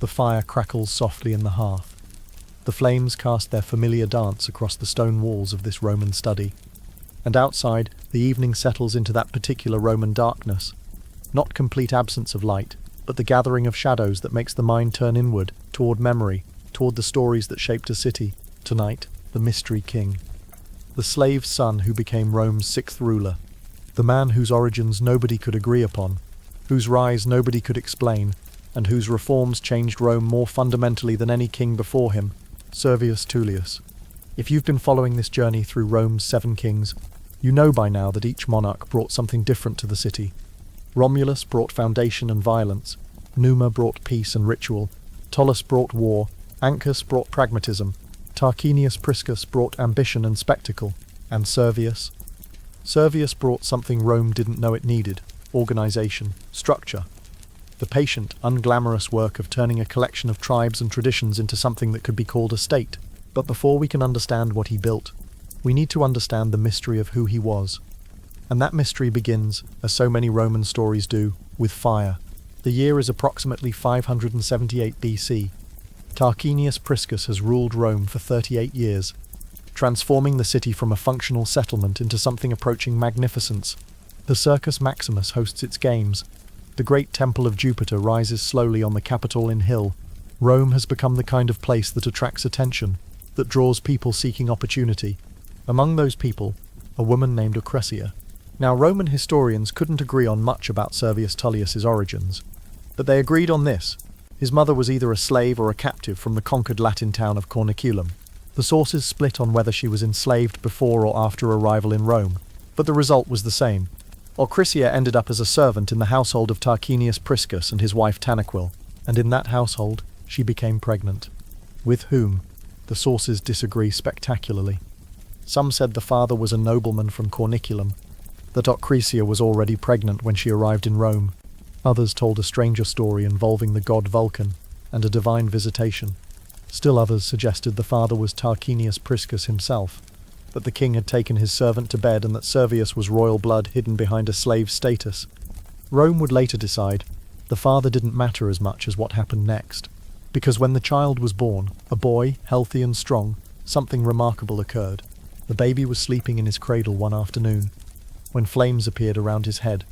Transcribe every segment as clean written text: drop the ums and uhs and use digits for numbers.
The fire crackles softly in the hearth. The flames cast their familiar dance across the stone walls of this Roman study. And outside, the evening settles into that particular Roman darkness. Not complete absence of light, but the gathering of shadows that makes the mind turn inward, toward memory, toward the stories that shaped a city. Tonight, the mystery king. The slave's son who became Rome's sixth ruler. The man whose origins nobody could agree upon, whose rise nobody could explain, and whose reforms changed Rome more fundamentally than any king before him, Servius Tullius. If you've been following this journey through Rome's 7 kings, you know by now that each monarch brought something different to the city. Romulus brought foundation and violence, Numa brought peace and ritual, Tullus brought war, Ancus brought pragmatism, Tarquinius Priscus brought ambition and spectacle, and Servius brought something Rome didn't know it needed: organization, structure. The patient, unglamorous work of turning a collection of tribes and traditions into something that could be called a state. But before we can understand what he built, we need to understand the mystery of who he was. And that mystery begins, as so many Roman stories do, with fire. The year is approximately 578 BC. Tarquinius Priscus has ruled Rome for 38 years, transforming the city from a functional settlement into something approaching magnificence. The Circus Maximus hosts its games. The great temple of Jupiter rises slowly on the Capitoline Hill. Rome has become the kind of place that attracts attention, that draws people seeking opportunity. Among those people, a woman named Lucretia. Now, Roman historians couldn't agree on much about Servius Tullius's origins, but they agreed on this: his mother was either a slave or a captive from the conquered Latin town of Corniculum. The sources split on whether she was enslaved before or after arrival in Rome, but the result was the same. Lucretia ended up as a servant in the household of Tarquinius Priscus and his wife Tanaquil, and in that household she became pregnant. With whom? The sources disagree spectacularly. Some said the father was a nobleman from Corniculum, that Lucretia was already pregnant when she arrived in Rome. Others told a stranger story involving the god Vulcan and a divine visitation. Still others suggested the father was Tarquinius Priscus himself, that the king had taken his servant to bed and that Servius was royal blood hidden behind a slave status. Rome would later decide the father didn't matter as much as what happened next, because when the child was born, a boy, healthy and strong, something remarkable occurred. The baby was sleeping in his cradle one afternoon, when flames appeared around his head.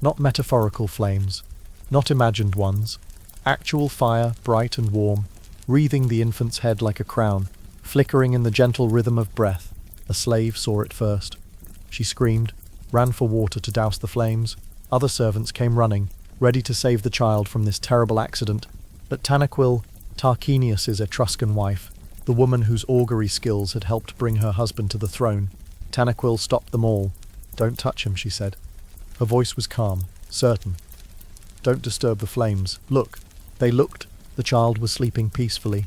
Not metaphorical flames, not imagined ones, actual fire, bright and warm, wreathing the infant's head like a crown, flickering in the gentle rhythm of breath. A slave saw it first. She screamed, ran for water to douse the flames. Other servants came running, ready to save the child from this terrible accident. But Tanaquil, Tarquinius's Etruscan wife, the woman whose augury skills had helped bring her husband to the throne, Tanaquil stopped them all. "Don't touch him," she said. Her voice was calm, certain. "Don't disturb the flames. Look." They looked. The child was sleeping peacefully.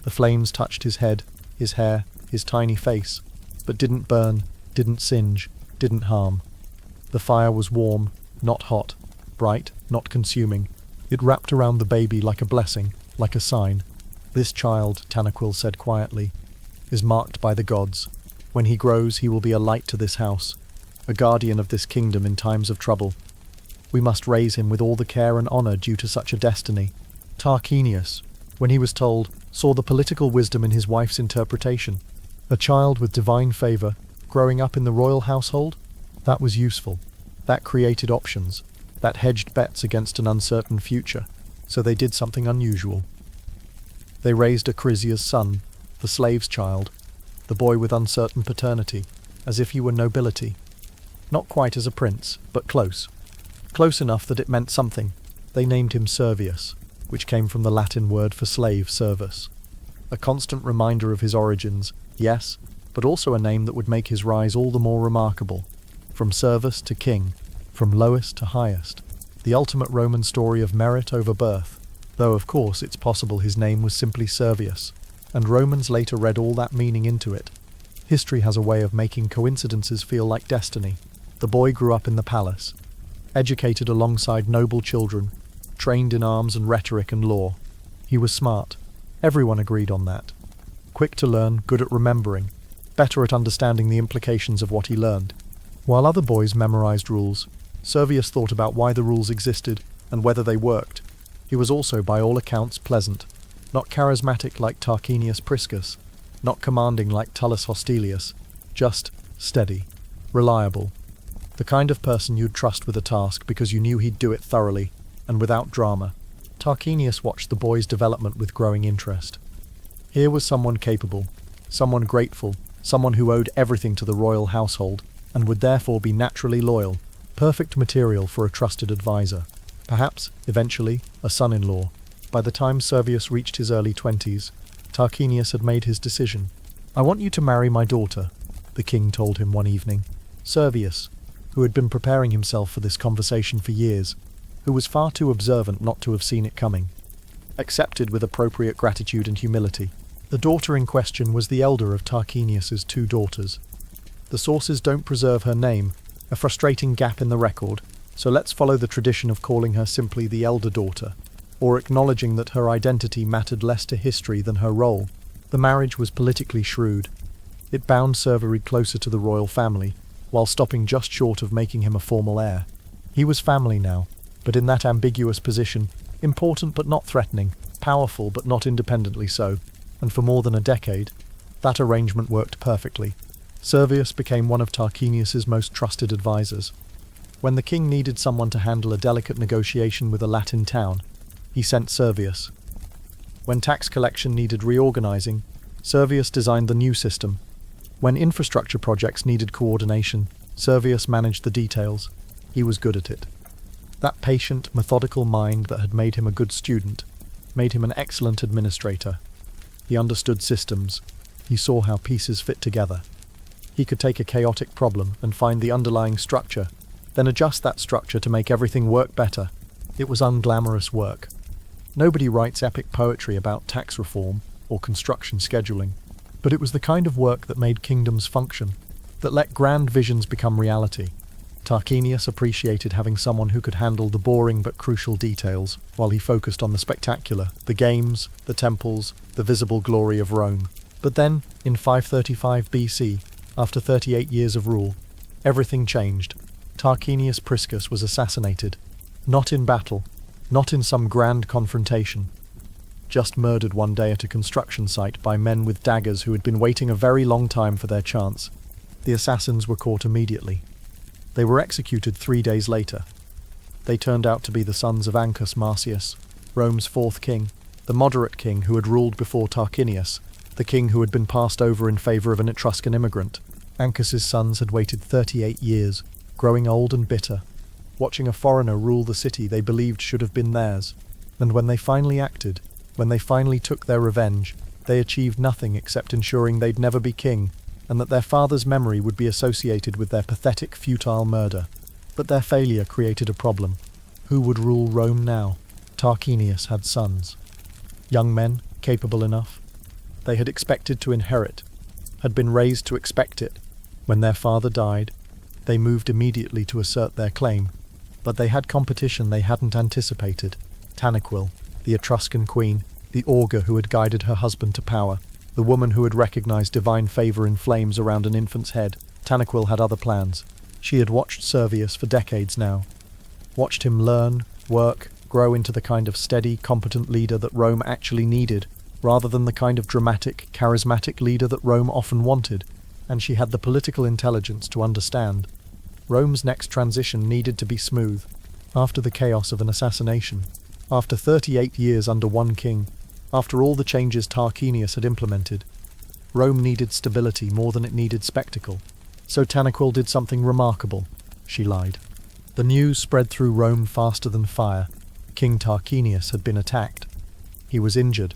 The flames touched his head, his hair, his tiny face, but didn't burn, didn't singe, didn't harm. The fire was warm, not hot, bright, not consuming. It wrapped around the baby like a blessing, like a sign. "This child," Tanaquil said quietly, "is marked by the gods. When he grows, he will be a light to this house, a guardian of this kingdom in times of trouble. We must raise him with all the care and honor due to such a destiny." Tarquinius, when he was told, saw the political wisdom in his wife's interpretation. A child with divine favor, growing up in the royal household? That was useful. That created options. That hedged bets against an uncertain future. So they did something unusual. They raised Lucretia's son, the slave's child, the boy with uncertain paternity, as if he were nobility. Not quite as a prince, but close. Close enough that it meant something. They named him Servius, which came from the Latin word for slave, servus. A constant reminder of his origins, yes, but also a name that would make his rise all the more remarkable. From servus to king, from lowest to highest. The ultimate Roman story of merit over birth, though of course it's possible his name was simply Servius, and Romans later read all that meaning into it. History has a way of making coincidences feel like destiny. The boy grew up in the palace, educated alongside noble children, trained in arms and rhetoric and law. He was smart. Everyone agreed on that. Quick to learn, good at remembering, better at understanding the implications of what he learned. While other boys memorized rules, Servius thought about why the rules existed and whether they worked. He was also by all accounts pleasant, not charismatic like Tarquinius Priscus, not commanding like Tullus Hostilius, just steady, reliable, the kind of person you'd trust with a task because you knew he'd do it thoroughly and without drama. Tarquinius watched the boy's development with growing interest. Here was someone capable, someone grateful, someone who owed everything to the royal household and would therefore be naturally loyal, perfect material for a trusted advisor. Perhaps, eventually, a son-in-law. By the time Servius reached his early 20s, Tarquinius had made his decision. "I want you to marry my daughter," the king told him one evening. Servius, who had been preparing himself for this conversation for years, who was far too observant not to have seen it coming, accepted with appropriate gratitude and humility. The daughter in question was the elder of Tarquinius's 2 daughters. The sources don't preserve her name, a frustrating gap in the record, so let's follow the tradition of calling her simply the elder daughter, or acknowledging that her identity mattered less to history than her role. The marriage was politically shrewd. It bound Servius closer to the royal family, while stopping just short of making him a formal heir. He was family now, but in that ambiguous position, important but not threatening, powerful but not independently so, and for more than a decade, that arrangement worked perfectly. Servius became one of Tarquinius's most trusted advisors. When the king needed someone to handle a delicate negotiation with a Latin town, he sent Servius. When tax collection needed reorganizing, Servius designed the new system. When infrastructure projects needed coordination, Servius managed the details. He was good at it. That patient, methodical mind that had made him a good student made him an excellent administrator. He understood systems. He saw how pieces fit together. He could take a chaotic problem and find the underlying structure, then adjust that structure to make everything work better. It was unglamorous work. Nobody writes epic poetry about tax reform or construction scheduling, but it was the kind of work that made kingdoms function, that let grand visions become reality. Tarquinius appreciated having someone who could handle the boring but crucial details, while he focused on the spectacular, the games, the temples, the visible glory of Rome. But then, in 535 BC, after 38 years of rule, everything changed. Tarquinius Priscus was assassinated, not in battle, not in some grand confrontation, just murdered one day at a construction site by men with daggers who had been waiting a very long time for their chance. The assassins were caught immediately. They were executed 3 days later. They turned out to be the sons of Ancus Marcius, Rome's 4th king, the moderate king who had ruled before Tarquinius, the king who had been passed over in favour of an Etruscan immigrant. Ancus's sons had waited 38 years, growing old and bitter, watching a foreigner rule the city they believed should have been theirs. And when they finally acted, when they finally took their revenge, they achieved nothing except ensuring they'd never be king, and that their father's memory would be associated with their pathetic, futile murder. But their failure created a problem. Who would rule Rome now? Tarquinius had sons. Young men, capable enough. They had expected to inherit, had been raised to expect it. When their father died, they moved immediately to assert their claim. But they had competition they hadn't anticipated. Tanaquil, the Etruscan queen, the augur who had guided her husband to power, the woman who had recognized divine favor in flames around an infant's head. Tanaquil had other plans. She had watched Servius for decades now. Watched him learn, work, grow into the kind of steady, competent leader that Rome actually needed, rather than the kind of dramatic, charismatic leader that Rome often wanted. And she had the political intelligence to understand. Rome's next transition needed to be smooth. After the chaos of an assassination, after 38 years under one king, after all the changes Tarquinius had implemented, Rome needed stability more than it needed spectacle. So Tanaquil did something remarkable. She lied. The news spread through Rome faster than fire. King Tarquinius had been attacked. He was injured.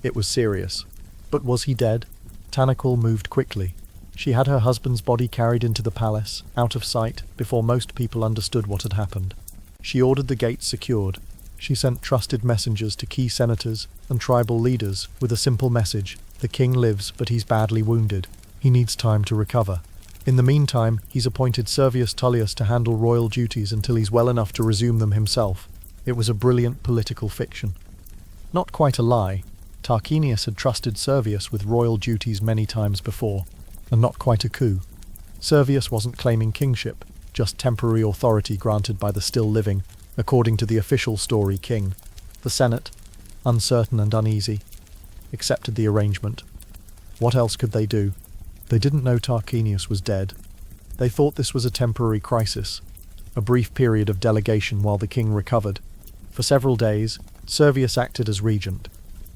It was serious. But was he dead? Tanaquil moved quickly. She had her husband's body carried into the palace, out of sight, before most people understood what had happened. She ordered the gates secured. She sent trusted messengers to key senators and tribal leaders with a simple message: the king lives, but he's badly wounded. He needs time to recover. In the meantime, he's appointed Servius Tullius to handle royal duties until he's well enough to resume them himself. It was a brilliant political fiction. Not quite a lie. Tarquinius had trusted Servius with royal duties many times before, and not quite a coup. Servius wasn't claiming kingship, just temporary authority granted by the still living, according to the official story, king. The Senate, uncertain and uneasy, accepted the arrangement. What else could they do? They didn't know Tarquinius was dead. They thought this was a temporary crisis, a brief period of delegation while the king recovered. For several days, Servius acted as regent.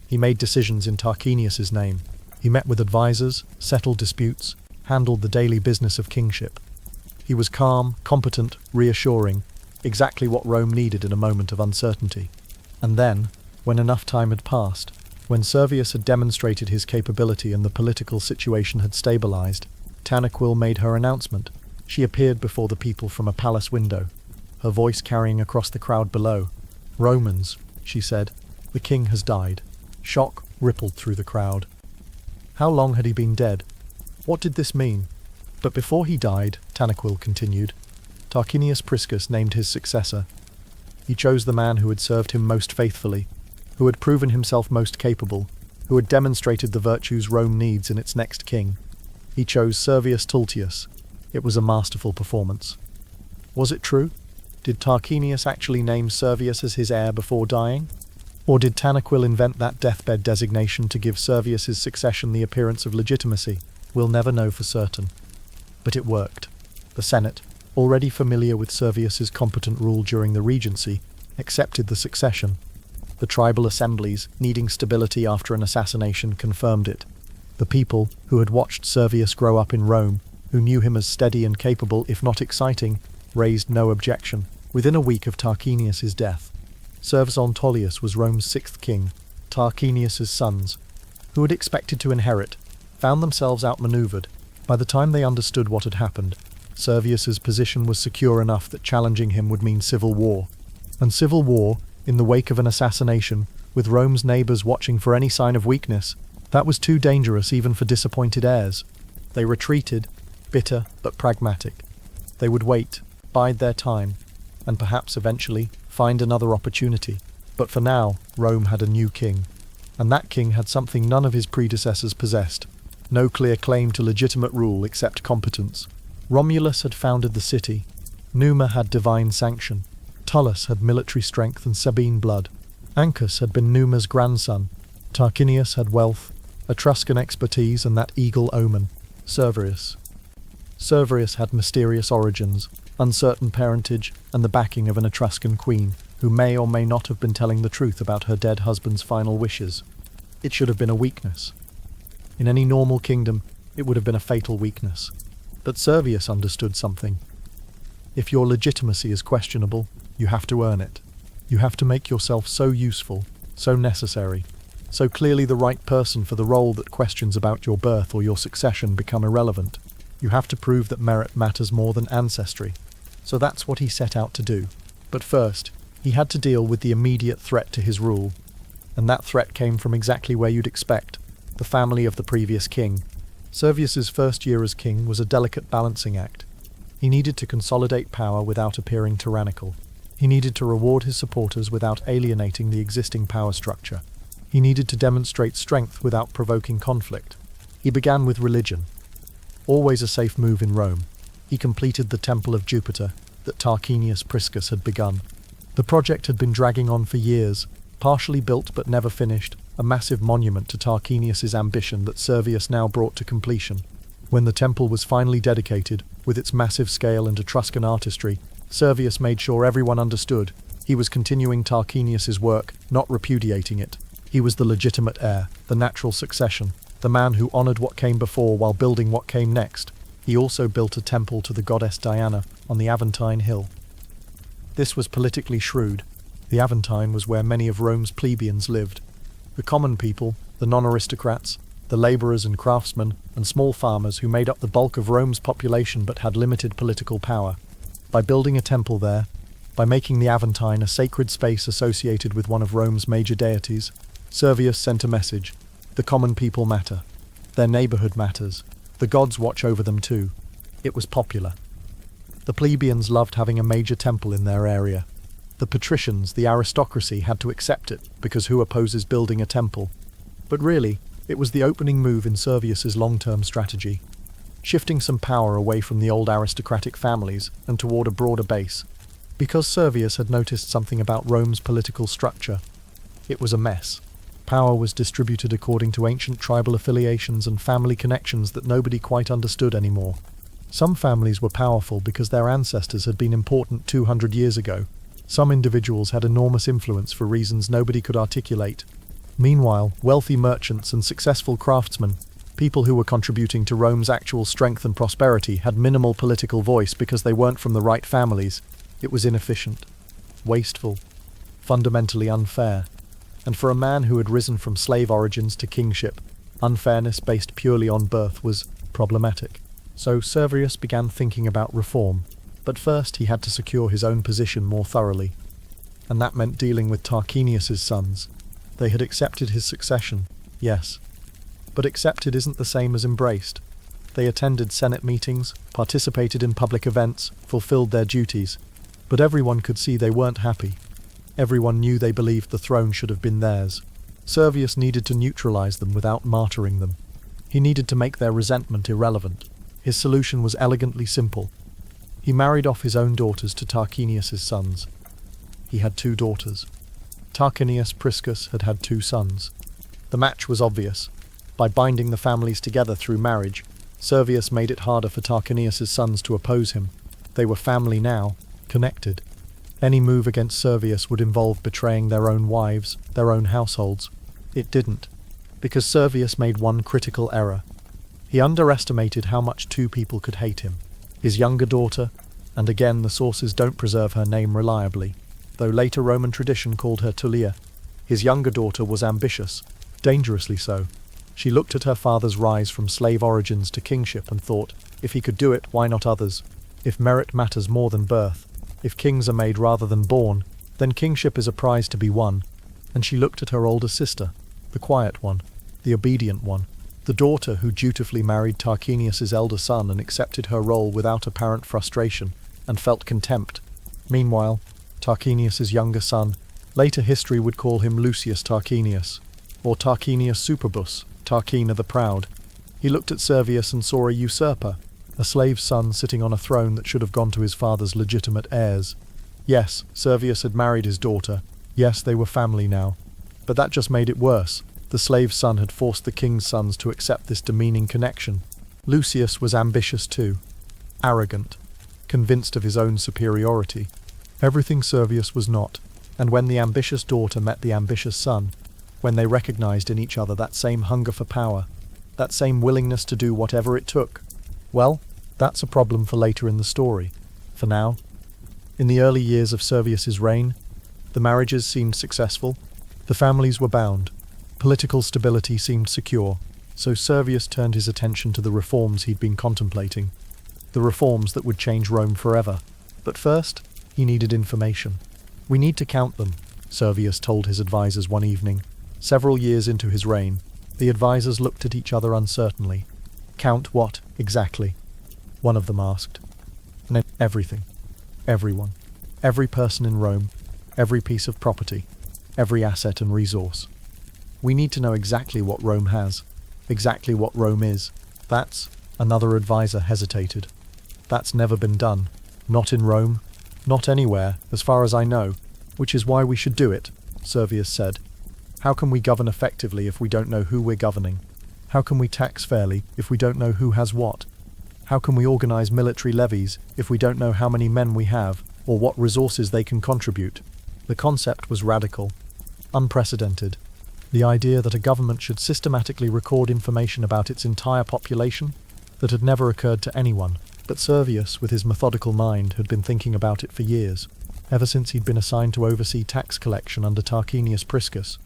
He made decisions in Tarquinius's name. He met with advisors, settled disputes, handled the daily business of kingship. He was calm, competent, reassuring, exactly what Rome needed in a moment of uncertainty. And then, when enough time had passed, when Servius had demonstrated his capability and the political situation had stabilized, Tanaquil made her announcement. She appeared before the people from a palace window, her voice carrying across the crowd below. "Romans," she said, "the king has died." Shock rippled through the crowd. How long had he been dead? What did this mean? But before he died, Tanaquil continued, Tarquinius Priscus named his successor. He chose the man who had served him most faithfully, who had proven himself most capable, who had demonstrated the virtues Rome needs in its next king. He chose Servius Tullius. It was a masterful performance. Was it true? Did Tarquinius actually name Servius as his heir before dying? Or did Tanaquil invent that deathbed designation to give Servius's succession the appearance of legitimacy? We'll never know for certain. But it worked. The Senate, already familiar with Servius's competent rule during the regency, accepted the succession. The tribal assemblies, needing stability after an assassination, confirmed it. The people, who had watched Servius grow up in Rome, who knew him as steady and capable, if not exciting, raised no objection. Within a week of Tarquinius's death, Servius Tullius was Rome's sixth king. Tarquinius's sons, who had expected to inherit, found themselves outmaneuvered. By the time they understood what had happened, Servius's position was secure enough that challenging him would mean civil war. And civil war, in the wake of an assassination, with Rome's neighbours watching for any sign of weakness, that was too dangerous even for disappointed heirs. They retreated, bitter but pragmatic. They would wait, bide their time, and perhaps eventually find another opportunity. But for now, Rome had a new king. And that king had something none of his predecessors possessed. No clear claim to legitimate rule except competence. Romulus had founded the city. Numa had divine sanction. Tullus had military strength and Sabine blood. Ancus had been Numa's grandson. Tarquinius had wealth, Etruscan expertise, and that eagle omen. Servius had mysterious origins, uncertain parentage, and the backing of an Etruscan queen, who may or may not have been telling the truth about her dead husband's final wishes. It should have been a weakness. In any normal kingdom, it would have been a fatal weakness. But Servius understood something. If your legitimacy is questionable, you have to earn it. You have to make yourself so useful, so necessary, so clearly the right person for the role that questions about your birth or your succession become irrelevant. You have to prove that merit matters more than ancestry. So that's what he set out to do. But first, he had to deal with the immediate threat to his rule. And that threat came from exactly where you'd expect, the family of the previous king. Servius's first year as king was a delicate balancing act. He needed to consolidate power without appearing tyrannical. He needed to reward his supporters without alienating the existing power structure. He needed to demonstrate strength without provoking conflict. He began with religion. Always a safe move in Rome. He completed the Temple of Jupiter that Tarquinius Priscus had begun. The project had been dragging on for years, partially built but never finished, a massive monument to Tarquinius's ambition that Servius now brought to completion. When the temple was finally dedicated, with its massive scale and Etruscan artistry, Servius made sure everyone understood. He was continuing Tarquinius's work, not repudiating it. He was the legitimate heir, the natural succession, the man who honoured what came before while building what came next. He also built a temple to the goddess Diana on the Aventine Hill. This was politically shrewd. The Aventine was where many of Rome's plebeians lived. The common people, the non-aristocrats, the labourers and craftsmen, and small farmers who made up the bulk of Rome's population but had limited political power. By building a temple there, by making the Aventine a sacred space associated with one of Rome's major deities, Servius sent a message. The common people matter. Their neighbourhood matters. The gods watch over them too. It was popular. The plebeians loved having a major temple in their area. The patricians, the aristocracy, had to accept it, because who opposes building a temple? But really, it was the opening move in Servius's long-term strategy, shifting some power away from the old aristocratic families and toward a broader base. Because Servius had noticed something about Rome's political structure. It was a mess. Power was distributed according to ancient tribal affiliations and family connections that nobody quite understood anymore. Some families were powerful because their ancestors had been important 200 years ago. Some individuals had enormous influence for reasons nobody could articulate. Meanwhile, wealthy merchants and successful craftsmen, people who were contributing to Rome's actual strength and prosperity, had minimal political voice because they weren't from the right families. It was inefficient, wasteful, fundamentally unfair. And for a man who had risen from slave origins to kingship, unfairness based purely on birth was problematic. So Servius began thinking about reform. But first he had to secure his own position more thoroughly. And that meant dealing with Tarquinius's sons. They had accepted his succession, yes. But accepted isn't the same as embraced. They attended Senate meetings, participated in public events, fulfilled their duties. But everyone could see they weren't happy. Everyone knew they believed the throne should have been theirs. Servius needed to neutralize them without martyring them. He needed to make their resentment irrelevant. His solution was elegantly simple. He married off his own daughters to Tarquinius's sons. He had 2 daughters. Tarquinius Priscus had had 2 sons. The match was obvious. By binding the families together through marriage, Servius made it harder for Tarquinius's sons to oppose him. They were family now, connected. Any move against Servius would involve betraying their own wives, their own households. It didn't, because Servius made one critical error. He underestimated how much 2 people could hate him. His younger daughter, and again the sources don't preserve her name reliably, though later Roman tradition called her Tullia. His younger daughter was ambitious, dangerously so. She looked at her father's rise from slave origins to kingship and thought, if he could do it, why not others? If merit matters more than birth, if kings are made rather than born, then kingship is a prize to be won. And she looked at her older sister, the quiet one, the obedient one, the daughter who dutifully married Tarquinius's elder son and accepted her role without apparent frustration, and felt contempt. Meanwhile, Tarquinius's younger son, later history would call him Lucius Tarquinius, or Tarquinius Superbus, Tarquina the Proud. He looked at Servius and saw a usurper, a slave son sitting on a throne that should have gone to his father's legitimate heirs. Yes, Servius had married his daughter. Yes, they were family now. But that just made it worse. The slave son had forced the king's sons to accept this demeaning connection. Lucius was ambitious too. Arrogant. Convinced of his own superiority. Everything Servius was not. And when the ambitious daughter met the ambitious son, when they recognized in each other that same hunger for power, that same willingness to do whatever it took, well, that's a problem for later in the story. For now, in the early years of Servius's reign, the marriages seemed successful, the families were bound, political stability seemed secure, so Servius turned his attention to the reforms he'd been contemplating, the reforms that would change Rome forever. But first, he needed information. We need to count them, Servius told his advisors one evening. Several years into his reign, the advisors looked at each other uncertainly. Count what, exactly? One of them asked. Everything. Everyone. Every person in Rome. Every piece of property. Every asset and resource. We need to know exactly what Rome has. Exactly what Rome is. That's, another advisor hesitated. That's never been done. Not in Rome. Not anywhere, as far as I know. Which is why we should do it, Servius said. How can we govern effectively if we don't know who we're governing? How can we tax fairly if we don't know who has what? How can we organize military levies if we don't know how many men we have or what resources they can contribute? The concept was radical, unprecedented. The idea that a government should systematically record information about its entire population, that had never occurred to anyone. But Servius, with his methodical mind, had been thinking about it for years, ever since he'd been assigned to oversee tax collection under Tarquinius Priscus,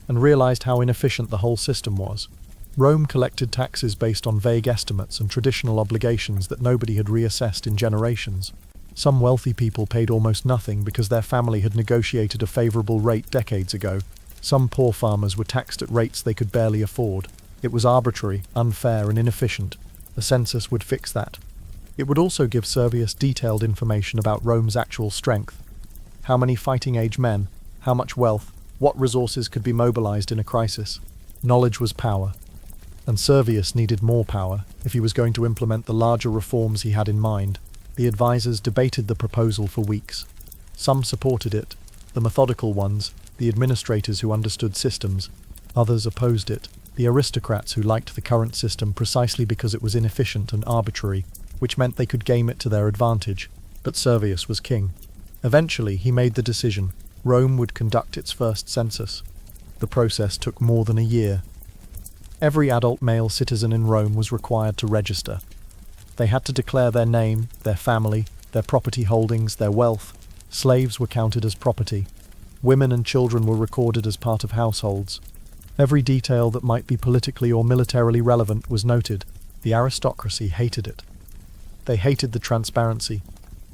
and realized how inefficient the whole system was. Rome collected taxes based on vague estimates and traditional obligations that nobody had reassessed in generations. Some wealthy people paid almost nothing because their family had negotiated a favorable rate decades ago. Some poor farmers were taxed at rates they could barely afford. It was arbitrary, unfair, and inefficient. The census would fix that. It would also give Servius detailed information about Rome's actual strength. How many fighting-age men, how much wealth, what resources could be mobilized in a crisis. Knowledge was power. And Servius needed more power if he was going to implement the larger reforms he had in mind. The advisors debated the proposal for weeks. Some supported it, the methodical ones, the administrators who understood systems. Others opposed it, the aristocrats who liked the current system precisely because it was inefficient and arbitrary, which meant they could game it to their advantage. But Servius was king. Eventually, he made the decision. Rome would conduct its first census. The process took more than a year. Every adult male citizen in Rome was required to register. They had to declare their name, their family, their property holdings, their wealth. Slaves were counted as property. Women and children were recorded as part of households. Every detail that might be politically or militarily relevant was noted. The aristocracy hated it. They hated the transparency,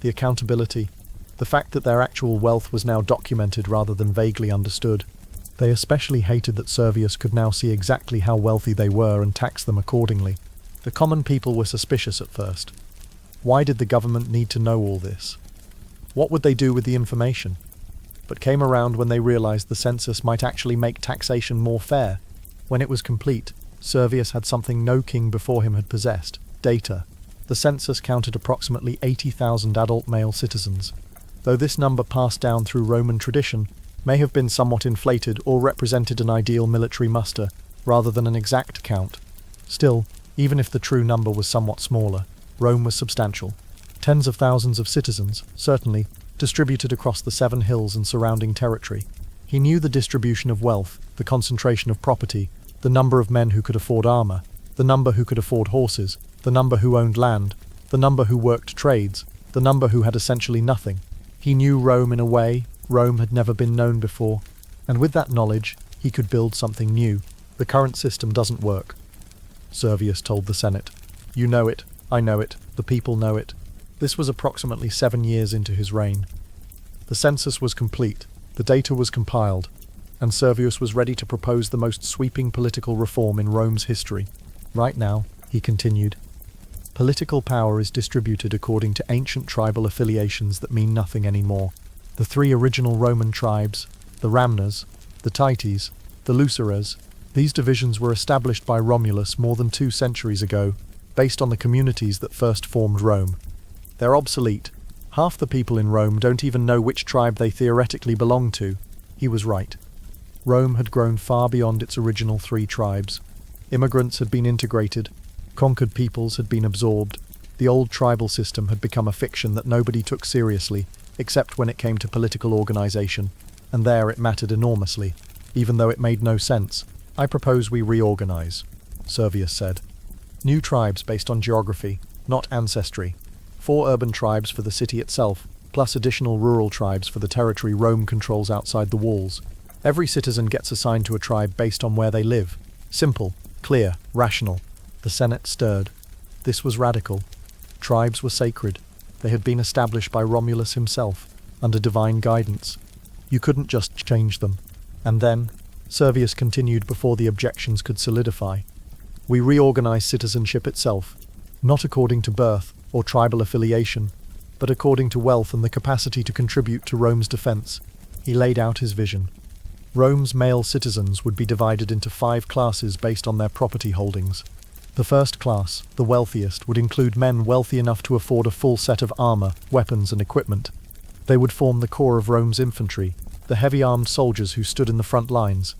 the accountability, the fact that their actual wealth was now documented rather than vaguely understood. They especially hated that Servius could now see exactly how wealthy they were and tax them accordingly. The common people were suspicious at first. Why did the government need to know all this? What would they do with the information? But came around when they realized the census might actually make taxation more fair. When it was complete, Servius had something no king before him had possessed: data. The census counted approximately 80,000 adult male citizens. Though this number passed down through Roman tradition, may have been somewhat inflated or represented an ideal military muster, rather than an exact count. Still, even if the true number was somewhat smaller, Rome was substantial. Tens of thousands of citizens, certainly, distributed across the 7 hills and surrounding territory. He knew the distribution of wealth, the concentration of property, the number of men who could afford armor, the number who could afford horses, the number who owned land, the number who worked trades, the number who had essentially nothing. He knew Rome in a way Rome had never been known before, and with that knowledge, he could build something new. The current system doesn't work, Servius told the Senate. You know it, I know it, the people know it. This was approximately 7 years into his reign. The census was complete, the data was compiled, and Servius was ready to propose the most sweeping political reform in Rome's history. Right now, he continued, political power is distributed according to ancient tribal affiliations that mean nothing anymore. The 3 original Roman tribes, the Ramners, the Tites, the Luceres, these divisions were established by Romulus more than 2 centuries ago, based on the communities that first formed Rome. They're obsolete. Half the people in Rome don't even know which tribe they theoretically belong to. He was right. Rome had grown far beyond its original 3 tribes. Immigrants had been integrated. Conquered peoples had been absorbed. The old tribal system had become a fiction that nobody took seriously, except when it came to political organization, and there it mattered enormously, even though it made no sense. I propose we reorganize, Servius said. New tribes based on geography, not ancestry. 4 urban tribes for the city itself, plus additional rural tribes for the territory Rome controls outside the walls. Every citizen gets assigned to a tribe based on where they live. Simple, clear, rational. The Senate stirred. This was radical. Tribes were sacred. They had been established by Romulus himself, under divine guidance. You couldn't just change them. And then, Servius continued before the objections could solidify. We reorganize citizenship itself, not according to birth or tribal affiliation, but according to wealth and the capacity to contribute to Rome's defense. He laid out his vision. Rome's male citizens would be divided into 5 classes based on their property holdings. The first class, the wealthiest, would include men wealthy enough to afford a full set of armor, weapons, and equipment. They would form the core of Rome's infantry, the heavy-armed soldiers who stood in the front lines.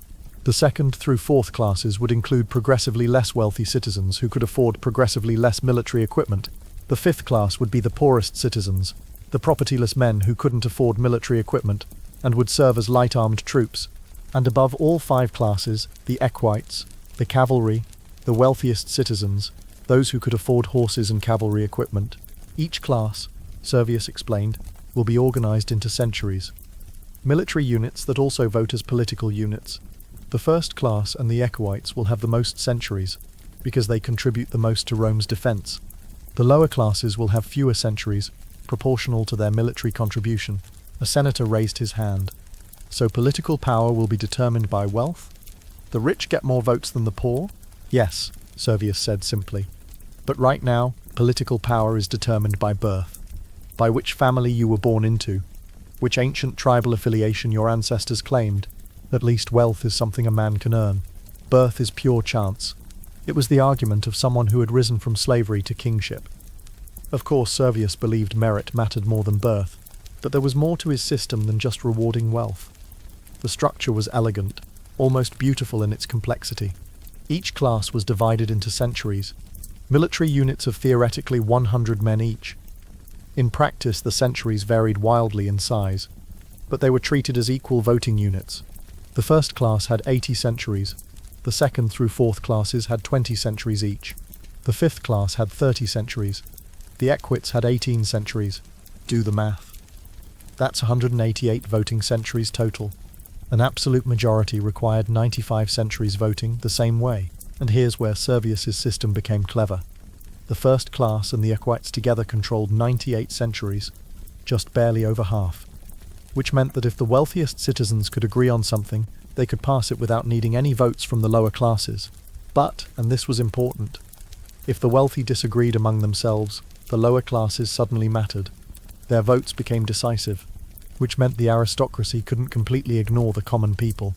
The second through 4th classes would include progressively less wealthy citizens who could afford progressively less military equipment. The 5th class would be the poorest citizens, the propertyless men who couldn't afford military equipment and would serve as light-armed troops. And above all 5 classes, the equites, the cavalry, the wealthiest citizens, those who could afford horses and cavalry equipment. Each class, Servius explained, will be organized into centuries. Military units that also vote as political units. The first class and the equites will have the most centuries, because they contribute the most to Rome's defense. The lower classes will have fewer centuries, proportional to their military contribution. A senator raised his hand. So political power will be determined by wealth? The rich get more votes than the poor? Yes, Servius said simply. But right now, political power is determined by birth. By which family you were born into. Which ancient tribal affiliation your ancestors claimed. At least wealth is something a man can earn. Birth is pure chance. It was the argument of someone who had risen from slavery to kingship. Of course, Servius believed merit mattered more than birth, but there was more to his system than just rewarding wealth. The structure was elegant, almost beautiful in its complexity. Each class was divided into centuries, military units of theoretically 100 men each. In practice, the centuries varied wildly in size, but they were treated as equal voting units. The first class had 80 centuries, the second through fourth classes had 20 centuries each, the fifth class had 30 centuries, the equites had 18 centuries. Do the math. That's 188 voting centuries total. An absolute majority required 95 centuries voting the same way, and here's where Servius's system became clever. The first class and the equites together controlled 98 centuries, just barely over half, which meant that if the wealthiest citizens could agree on something, they could pass it without needing any votes from the lower classes. But, and this was important, if the wealthy disagreed among themselves, the lower classes suddenly mattered. Their votes became decisive, which meant the aristocracy couldn't completely ignore the common people,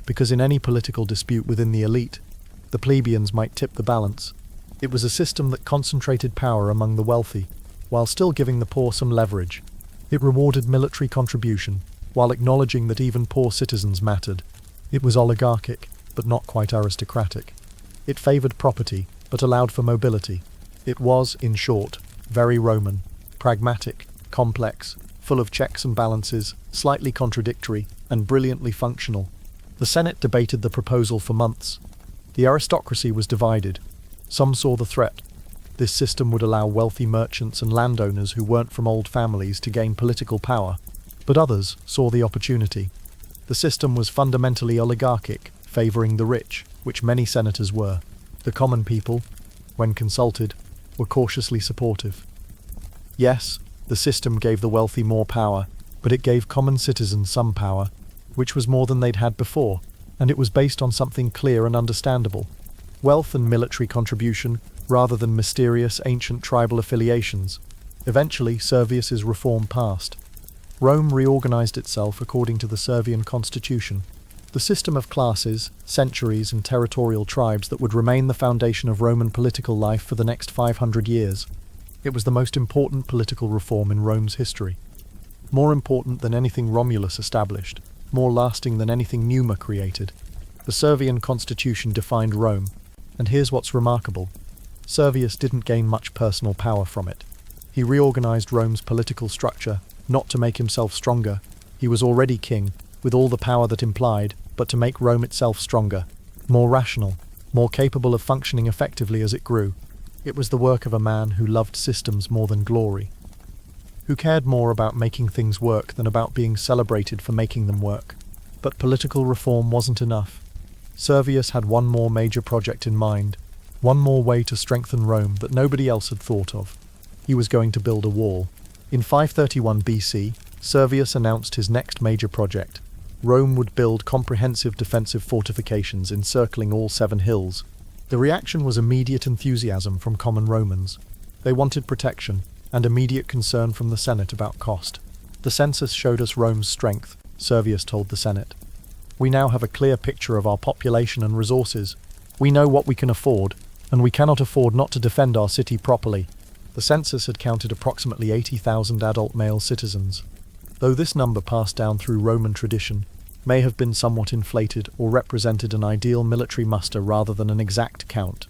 because in any political dispute within the elite, the plebeians might tip the balance. It was a system that concentrated power among the wealthy, while still giving the poor some leverage. It rewarded military contribution, while acknowledging that even poor citizens mattered. It was oligarchic, but not quite aristocratic. It favoured property, but allowed for mobility. It was, in short, very Roman, pragmatic, complex, full of checks and balances, slightly contradictory, and brilliantly functional. The Senate debated the proposal for months. The aristocracy was divided. Some saw the threat. This system would allow wealthy merchants and landowners who weren't from old families to gain political power, but others saw the opportunity. The system was fundamentally oligarchic, favouring the rich, which many senators were. The common people, when consulted, were cautiously supportive. Yes, the system gave the wealthy more power, but it gave common citizens some power, which was more than they'd had before, and it was based on something clear and understandable. Wealth and military contribution, rather than mysterious ancient tribal affiliations. Eventually, Servius's reform passed. Rome reorganized itself according to the Servian constitution. The system of classes, centuries, and territorial tribes that would remain the foundation of Roman political life for the next 500 years. It was the most important political reform in Rome's history. More important than anything Romulus established, more lasting than anything Numa created. The Servian constitution defined Rome, and here's what's remarkable. Servius didn't gain much personal power from it. He reorganized Rome's political structure, not to make himself stronger. He was already king, with all the power that implied, but to make Rome itself stronger, more rational, more capable of functioning effectively as it grew. It was the work of a man who loved systems more than glory, who cared more about making things work than about being celebrated for making them work. But political reform wasn't enough. Servius had one more major project in mind, one more way to strengthen Rome that nobody else had thought of. He was going to build a wall. In 531 BC, Servius announced his next major project. Rome would build comprehensive defensive fortifications encircling all 7 hills. The reaction was immediate enthusiasm from common Romans. They wanted protection, and immediate concern from the Senate about cost. The census showed us Rome's strength, Servius told the Senate. We now have a clear picture of our population and resources. We know what we can afford, and we cannot afford not to defend our city properly. The census had counted approximately 80,000 adult male citizens. Though this number passed down through Roman tradition, may have been somewhat inflated or represented an ideal military muster rather than an exact count.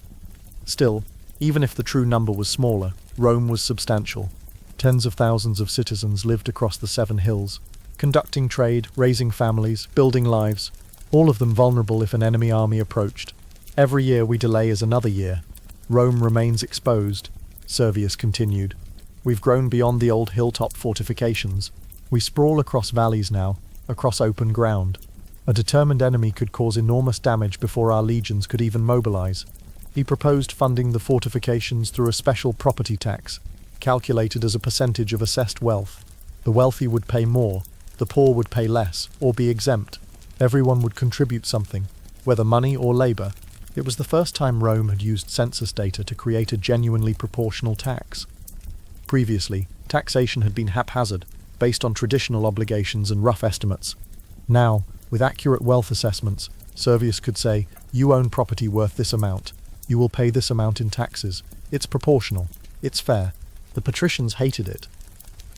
Still, even if the true number was smaller, Rome was substantial. Tens of thousands of citizens lived across the 7 hills, conducting trade, raising families, building lives, all of them vulnerable if an enemy army approached. Every year we delay is another year. Rome remains exposed, Servius continued. We've grown beyond the old hilltop fortifications. We sprawl across valleys now, across open ground. A determined enemy could cause enormous damage before our legions could even mobilize. He proposed funding the fortifications through a special property tax, calculated as a percentage of assessed wealth. The wealthy would pay more, the poor would pay less, or be exempt. Everyone would contribute something, whether money or labor. It was the first time Rome had used census data to create a genuinely proportional tax. Previously, taxation had been haphazard, based on traditional obligations and rough estimates. Now, with accurate wealth assessments, Servius could say, you own property worth this amount. You will pay this amount in taxes. It's proportional. It's fair. The patricians hated it.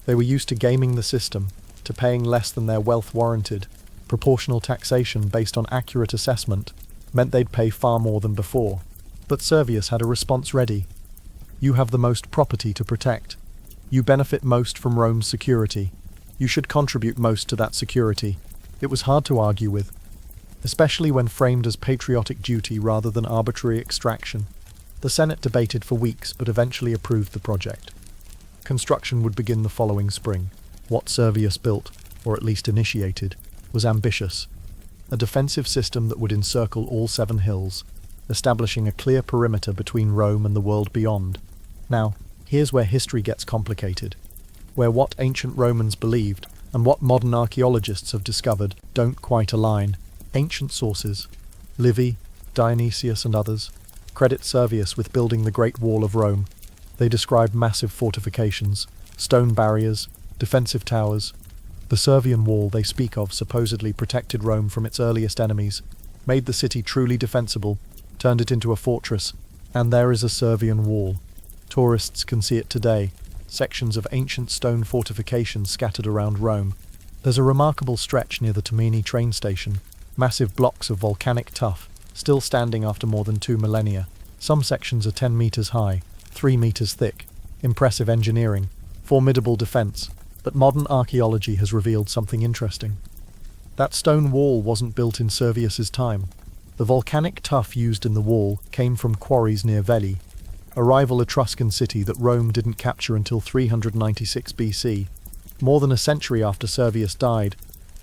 They were used to gaming the system, to paying less than their wealth warranted. Proportional taxation based on accurate assessment meant they'd pay far more than before. But Servius had a response ready. You have the most property to protect. You benefit most from Rome's security. You should contribute most to that security. It was hard to argue with, especially when framed as patriotic duty rather than arbitrary extraction. The Senate debated for weeks but eventually approved the project. Construction would begin the following spring. What Servius built, or at least initiated, was ambitious. A defensive system that would encircle all 7 hills, establishing a clear perimeter between Rome and the world beyond. Now, here's where history gets complicated, where what ancient Romans believed and what modern archaeologists have discovered don't quite align. Ancient sources, Livy, Dionysius and others, credit Servius with building the Great Wall of Rome. They describe massive fortifications, stone barriers, defensive towers. The Servian wall they speak of supposedly protected Rome from its earliest enemies, made the city truly defensible, turned it into a fortress, and there is a Servian wall. Tourists can see it today, sections of ancient stone fortifications scattered around Rome. There's a remarkable stretch near the Tamini train station, massive blocks of volcanic tuff, still standing after more than 2 millennia. Some sections are 10 meters high, 3 meters thick. Impressive engineering, formidable defense. But modern archaeology has revealed something interesting. That stone wall wasn't built in Servius's time. The volcanic tuff used in the wall came from quarries near Veli, a rival Etruscan city that Rome didn't capture until 396 BC. More than a century after Servius died,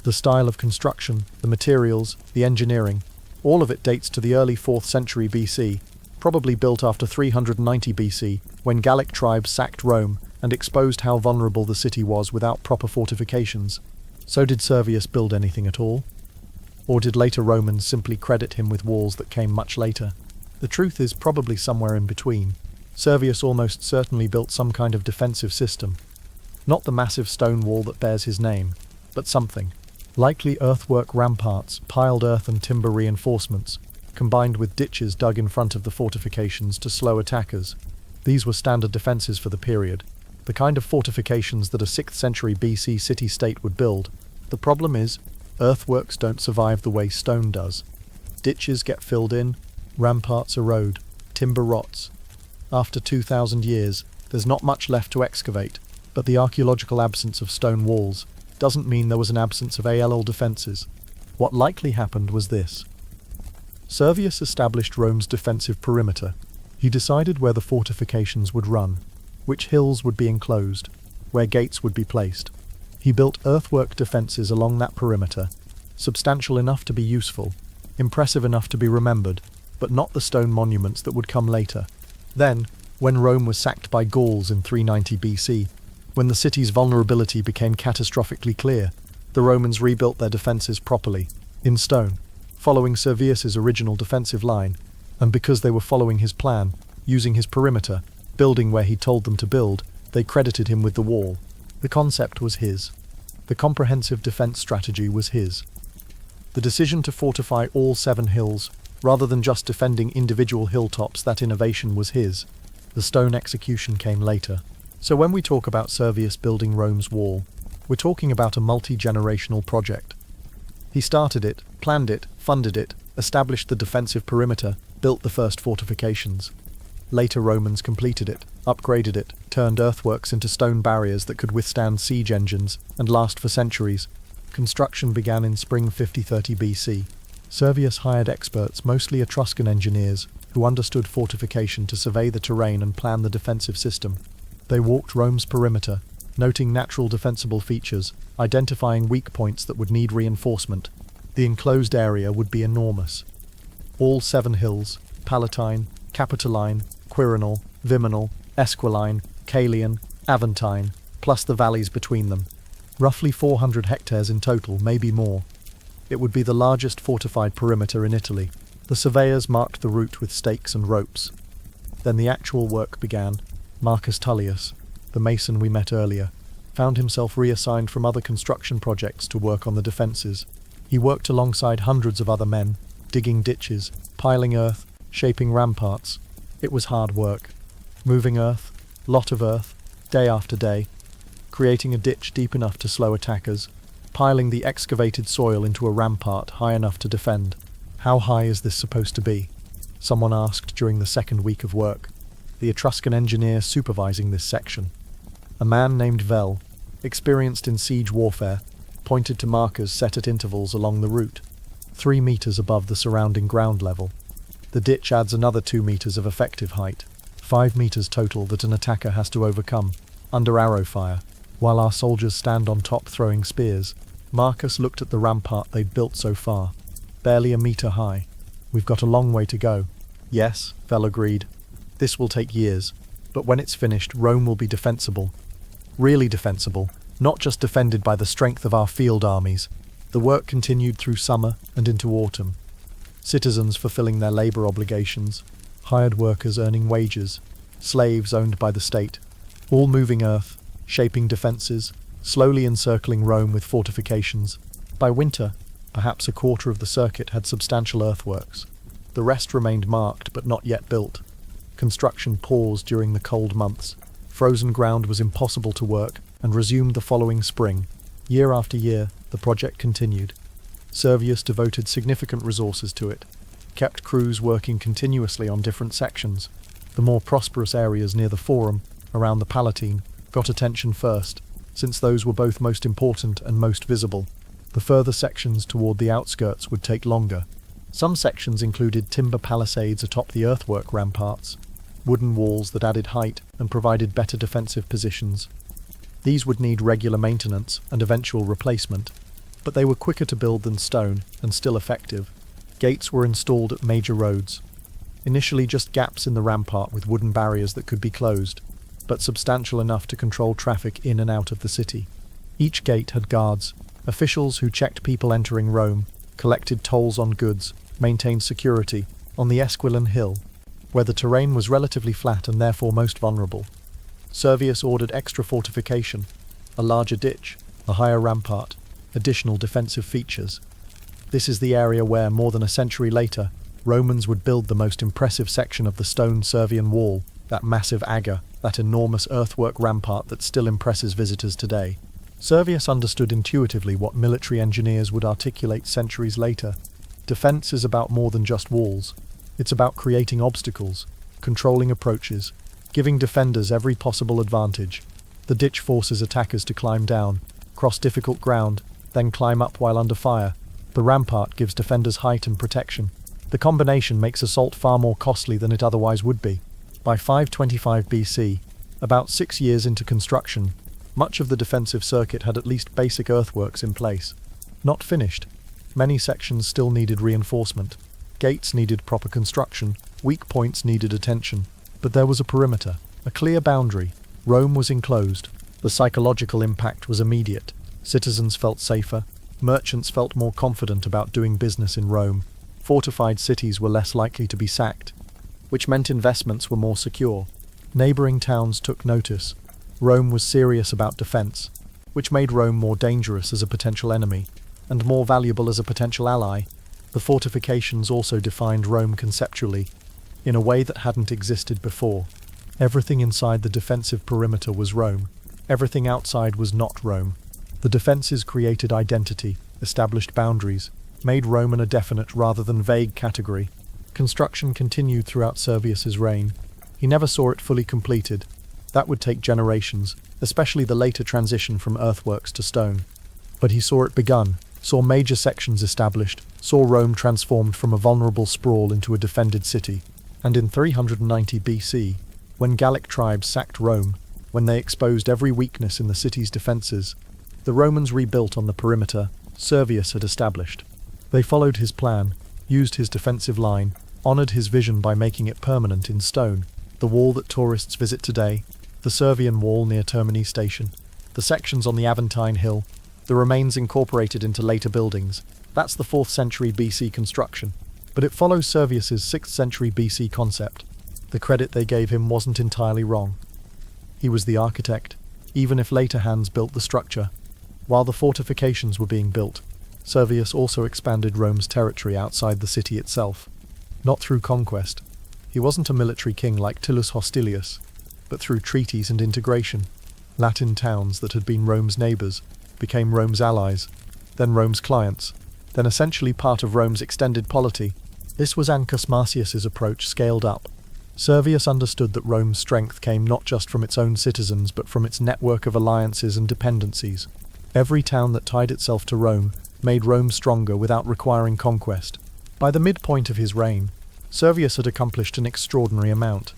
the style of construction, the materials, the engineering, all of it dates to the early 4th century BC, probably built after 390 BC, when Gallic tribes sacked Rome and exposed how vulnerable the city was without proper fortifications. So did Servius build anything at all? Or did later Romans simply credit him with walls that came much later? The truth is probably somewhere in between. Servius almost certainly built some kind of defensive system. Not the massive stone wall that bears his name, but something. Likely earthwork ramparts, piled earth and timber reinforcements, combined with ditches dug in front of the fortifications to slow attackers. These were standard defenses for the period, the kind of fortifications that a 6th century BC city-state would build. The problem is, earthworks don't survive the way stone does. Ditches get filled in, ramparts erode, timber rots. After 2,000 years, there's not much left to excavate, but the archaeological absence of stone walls doesn't mean there was an absence of ALL defenses. What likely happened was this. Servius established Rome's defensive perimeter. He decided where the fortifications would run, which hills would be enclosed, where gates would be placed. He built earthwork defenses along that perimeter, substantial enough to be useful, impressive enough to be remembered, but not the stone monuments that would come later. Then, when Rome was sacked by Gauls in 390 BC, when the city's vulnerability became catastrophically clear, the Romans rebuilt their defenses properly, in stone, following Servius's original defensive line, and because they were following his plan, using his perimeter, building where he told them to build, they credited him with the wall. The concept was his. The comprehensive defense strategy was his. The decision to fortify all 7 hills, rather than just defending individual hilltops, that innovation was his. The stone execution came later. So when we talk about Servius building Rome's wall, we're talking about a multi-generational project. He started it, planned it, funded it, established the defensive perimeter, built the first fortifications. Later Romans completed it, upgraded it, turned earthworks into stone barriers that could withstand siege engines and last for centuries. Construction began in spring 5030 BC. Servius hired experts, mostly Etruscan engineers, who understood fortification to survey the terrain and plan the defensive system. They walked Rome's perimeter, noting natural defensible features, identifying weak points that would need reinforcement. The enclosed area would be enormous. All 7 hills, Palatine, Capitoline, Quirinal, Viminal, Esquiline, Caelian, Aventine, plus the valleys between them. Roughly 400 hectares in total, maybe more. It would be the largest fortified perimeter in Italy. The surveyors marked the route with stakes and ropes. Then the actual work began. Marcus Tullius, the mason we met earlier, found himself reassigned from other construction projects to work on the defences. He worked alongside hundreds of other men, digging ditches, piling earth, shaping ramparts. It was hard work. Moving earth, lot of earth, day after day, creating a ditch deep enough to slow attackers, piling the excavated soil into a rampart high enough to defend. "How high is this supposed to be?" someone asked during the second week of work, the Etruscan engineer supervising this section. A man named Vel, experienced in siege warfare, pointed to markers set at intervals along the route, 3 meters above the surrounding ground level. The ditch adds another 2 meters of effective height, 5 meters total that an attacker has to overcome, under arrow fire, while our soldiers stand on top throwing spears. Marcus looked at the rampart they'd built so far, barely a meter high. "We've got a long way to go." "Yes," Vel agreed. "This will take years, but when it's finished, Rome will be defensible. Really defensible, not just defended by the strength of our field armies." The work continued through summer and into autumn. Citizens fulfilling their labor obligations, hired workers earning wages, slaves owned by the state, all moving earth, shaping defenses, slowly encircling Rome with fortifications. By winter, perhaps a quarter of the circuit had substantial earthworks. The rest remained marked but not yet built. Construction paused during the cold months. Frozen ground was impossible to work and resumed the following spring. Year after year, the project continued. Servius devoted significant resources to it, kept crews working continuously on different sections. The more prosperous areas near the Forum, around the Palatine, got attention first, since those were both most important and most visible. The further sections toward the outskirts would take longer. Some sections included timber palisades atop the earthwork ramparts, wooden walls that added height and provided better defensive positions. These would need regular maintenance and eventual replacement, but they were quicker to build than stone and still effective. Gates were installed at major roads. Initially just gaps in the rampart with wooden barriers that could be closed, but substantial enough to control traffic in and out of the city. Each gate had guards, officials who checked people entering Rome, collected tolls on goods, maintained security on the Esquiline Hill, where the terrain was relatively flat and therefore most vulnerable. Servius ordered extra fortification, a larger ditch, a higher rampart, additional defensive features. This is the area where, more than a century later, Romans would build the most impressive section of the stone Servian wall, that massive agger, that enormous earthwork rampart that still impresses visitors today. Servius understood intuitively what military engineers would articulate centuries later. Defense is about more than just walls. It's about creating obstacles, controlling approaches, giving defenders every possible advantage. The ditch forces attackers to climb down, cross difficult ground, then climb up while under fire. The rampart gives defenders height and protection. The combination makes assault far more costly than it otherwise would be. By 525 BC, about 6 years into construction, much of the defensive circuit had at least basic earthworks in place. Not finished. Many sections still needed reinforcement. Gates needed proper construction, weak points needed attention. But there was a perimeter, a clear boundary. Rome was enclosed. The psychological impact was immediate. Citizens felt safer. Merchants felt more confident about doing business in Rome. Fortified cities were less likely to be sacked, which meant investments were more secure. Neighboring towns took notice. Rome was serious about defense, which made Rome more dangerous as a potential enemy, and more valuable as a potential ally. The fortifications also defined Rome conceptually, in a way that hadn't existed before. Everything inside the defensive perimeter was Rome. Everything outside was not Rome. The defenses created identity, established boundaries, made Roman a definite rather than vague category. Construction continued throughout Servius's reign. He never saw it fully completed. That would take generations, especially the later transition from earthworks to stone. But he saw it begun, saw major sections established, saw Rome transformed from a vulnerable sprawl into a defended city. And in 390 BC, when Gallic tribes sacked Rome, when they exposed every weakness in the city's defenses, the Romans rebuilt on the perimeter Servius had established. They followed his plan, used his defensive line, honored his vision by making it permanent in stone. The wall that tourists visit today, the Servian wall near Termini Station, the sections on the Aventine Hill, the remains incorporated into later buildings. That's the 4th century BC construction. But it follows Servius's 6th century BC concept. The credit they gave him wasn't entirely wrong. He was the architect, even if later hands built the structure. While the fortifications were being built, Servius also expanded Rome's territory outside the city itself. Not through conquest. He wasn't a military king like Tullus Hostilius, but through treaties and integration. Latin towns that had been Rome's neighbours became Rome's allies. then Rome's clients, then essentially part of Rome's extended polity. This was Ancus Marcius's approach scaled up. Servius understood that Rome's strength came not just from its own citizens but from its network of alliances and dependencies. Every town that tied itself to Rome made Rome stronger without requiring conquest. By the midpoint of his reign, Servius had accomplished an extraordinary amount.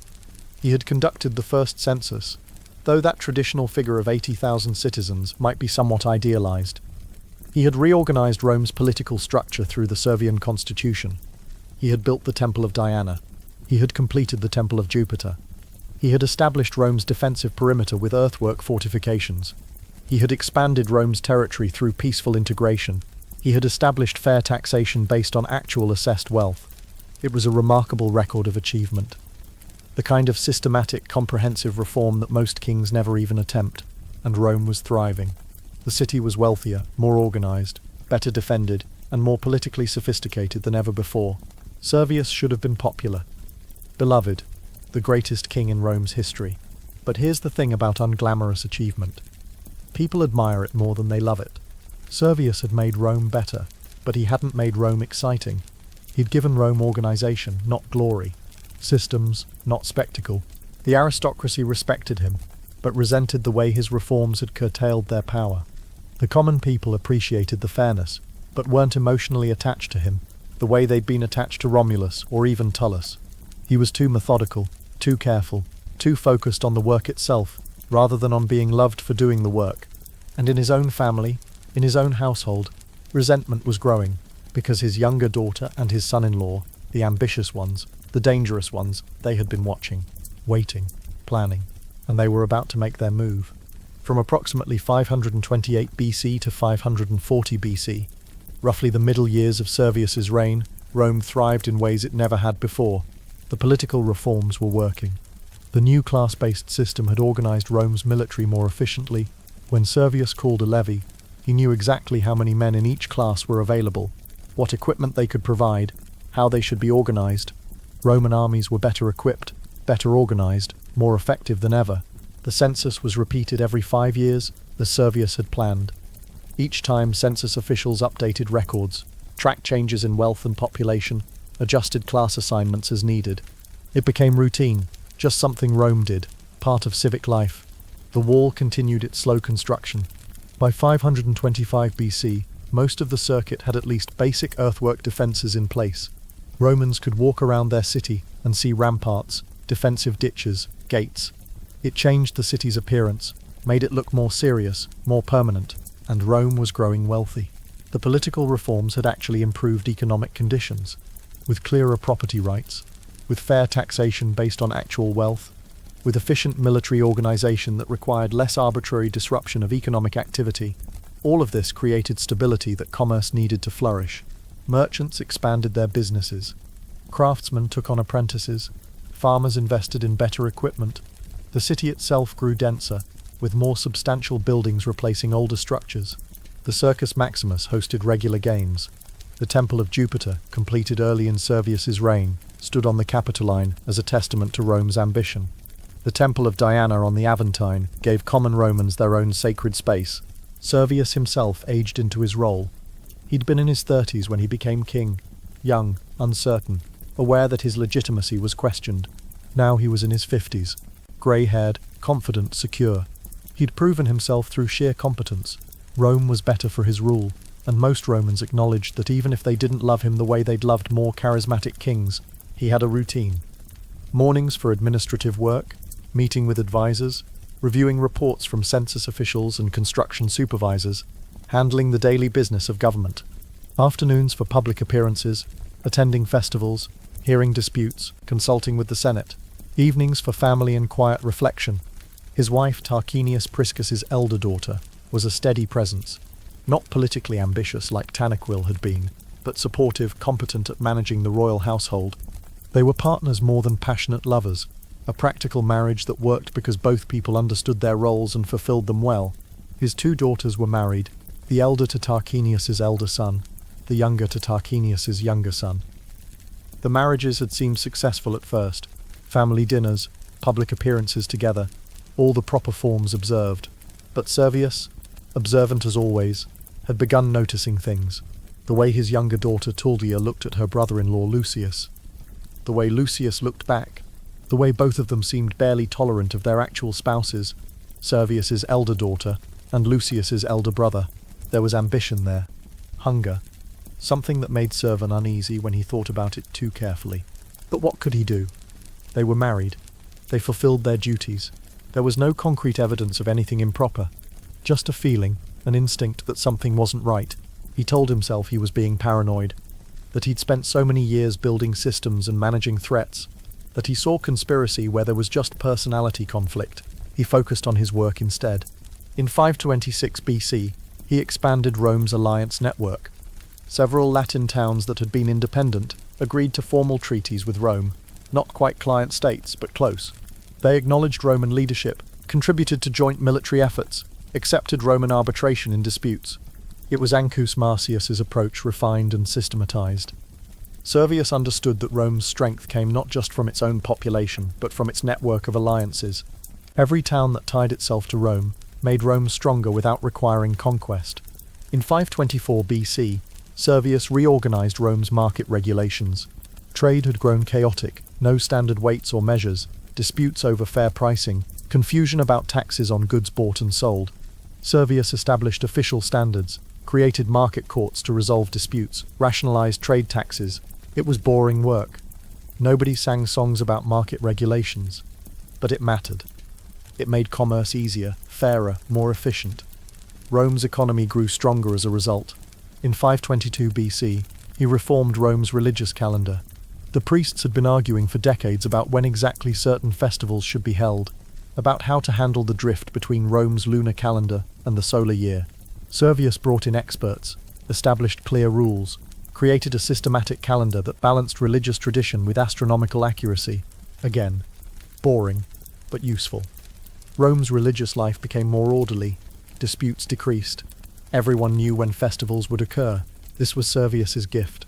He had conducted the first census, though that traditional figure of 80,000 citizens might be somewhat idealized. He had reorganized Rome's political structure through the Servian constitution. He had built the Temple of Diana. He had completed the Temple of Jupiter. He had established Rome's defensive perimeter with earthwork fortifications. He had expanded Rome's territory through peaceful integration. He had established fair taxation based on actual assessed wealth. It was a remarkable record of achievement. The kind of systematic, comprehensive reform that most kings never even attempt, and Rome was thriving. The city was wealthier, more organized, better defended, and more politically sophisticated than ever before. Servius should have been popular. Beloved, the greatest king in Rome's history. But here's the thing about unglamorous achievement. People admire it more than they love it. Servius had made Rome better, but he hadn't made Rome exciting. He'd given Rome organization, not glory. Systems, not spectacle. The aristocracy respected him, but resented the way his reforms had curtailed their power. The common people appreciated the fairness, but weren't emotionally attached to him, the way they'd been attached to Romulus or even Tullus. He was too methodical, too careful, too focused on the work itself, rather than on being loved for doing the work. And in his own family, in his own household, resentment was growing, because his younger daughter and his son-in-law, the ambitious ones, the dangerous ones, they had been watching, waiting, planning, and they were about to make their move. From approximately 528 BC to 540 BC, roughly the middle years of Servius's reign, Rome thrived in ways it never had before. The political reforms were working. The new class-based system had organized Rome's military more efficiently. When Servius called a levy, he knew exactly how many men in each class were available, what equipment they could provide, how they should be organized. Roman armies were better equipped, better organized, more effective than ever. The census was repeated every 5 years, as Servius had planned. Each time census officials updated records, tracked changes in wealth and population, adjusted class assignments as needed. It became routine, just something Rome did, part of civic life. The wall continued its slow construction. By 525 BC, most of the circuit had at least basic earthwork defences in place. Romans could walk around their city and see ramparts, defensive ditches, gates. It changed the city's appearance, made it look more serious, more permanent, and Rome was growing wealthy. The political reforms had actually improved economic conditions, with clearer property rights, with fair taxation based on actual wealth, with efficient military organization that required less arbitrary disruption of economic activity. All of this created stability that commerce needed to flourish. Merchants expanded their businesses. Craftsmen took on apprentices. Farmers invested in better equipment. The city itself grew denser, with more substantial buildings replacing older structures. The Circus Maximus hosted regular games. The Temple of Jupiter, completed early in Servius's reign, stood on the Capitoline as a testament to Rome's ambition. The Temple of Diana on the Aventine gave common Romans their own sacred space. Servius himself aged into his role. He'd been in his 30s when he became king, young, uncertain, aware that his legitimacy was questioned. Now he was in his 50s, grey-haired, confident, secure. He'd proven himself through sheer competence. Rome was better for his rule, and most Romans acknowledged that even if they didn't love him the way they'd loved more charismatic kings, he had a routine. Mornings for administrative work, meeting with advisors, reviewing reports from census officials and construction supervisors, handling the daily business of government. Afternoons for public appearances, attending festivals, hearing disputes, consulting with the Senate. Evenings for family and quiet reflection. His wife, Tarquinius Priscus's elder daughter, was a steady presence, not politically ambitious like Tanaquil had been, but supportive, competent at managing the royal household. They were partners more than passionate lovers, a practical marriage that worked because both people understood their roles and fulfilled them well. His 2 daughters were married, the elder to Tarquinius's elder son, the younger to Tarquinius's younger son. The marriages had seemed successful at first. Family dinners, public appearances together, all the proper forms observed. But Servius, observant as always, had begun noticing things. The way his younger daughter Tullia looked at her brother-in-law Lucius. The way Lucius looked back. The way both of them seemed barely tolerant of their actual spouses, Servius's elder daughter and Lucius's elder brother. There was ambition there. Hunger. Something that made Servian uneasy when he thought about it too carefully. But what could he do? They were married. They fulfilled their duties. There was no concrete evidence of anything improper. Just a feeling, an instinct that something wasn't right. He told himself he was being paranoid, that he'd spent so many years building systems and managing threats, that he saw conspiracy where there was just personality conflict. He focused on his work instead. In 526 BC, he expanded Rome's alliance network. Several Latin towns that had been independent agreed to formal treaties with Rome, not quite client states, but close. They acknowledged Roman leadership, contributed to joint military efforts, accepted Roman arbitration in disputes. It was Ancus Marcius's approach refined and systematized. Servius understood that Rome's strength came not just from its own population, but from its network of alliances. Every town that tied itself to Rome made Rome stronger without requiring conquest. In 524 BC, Servius reorganized Rome's market regulations. Trade had grown chaotic, no standard weights or measures, disputes over fair pricing, confusion about taxes on goods bought and sold. Servius established official standards, created market courts to resolve disputes, rationalized trade taxes. It was boring work. Nobody sang songs about market regulations. But it mattered. It made commerce easier, fairer, more efficient. Rome's economy grew stronger as a result. In 522 BC, he reformed Rome's religious calendar. The priests had been arguing for decades about when exactly certain festivals should be held, about how to handle the drift between Rome's lunar calendar and the solar year. Servius brought in experts, established clear rules, created a systematic calendar that balanced religious tradition with astronomical accuracy. Again, boring, but useful. Rome's religious life became more orderly, disputes decreased. Everyone knew when festivals would occur. This was Servius's gift.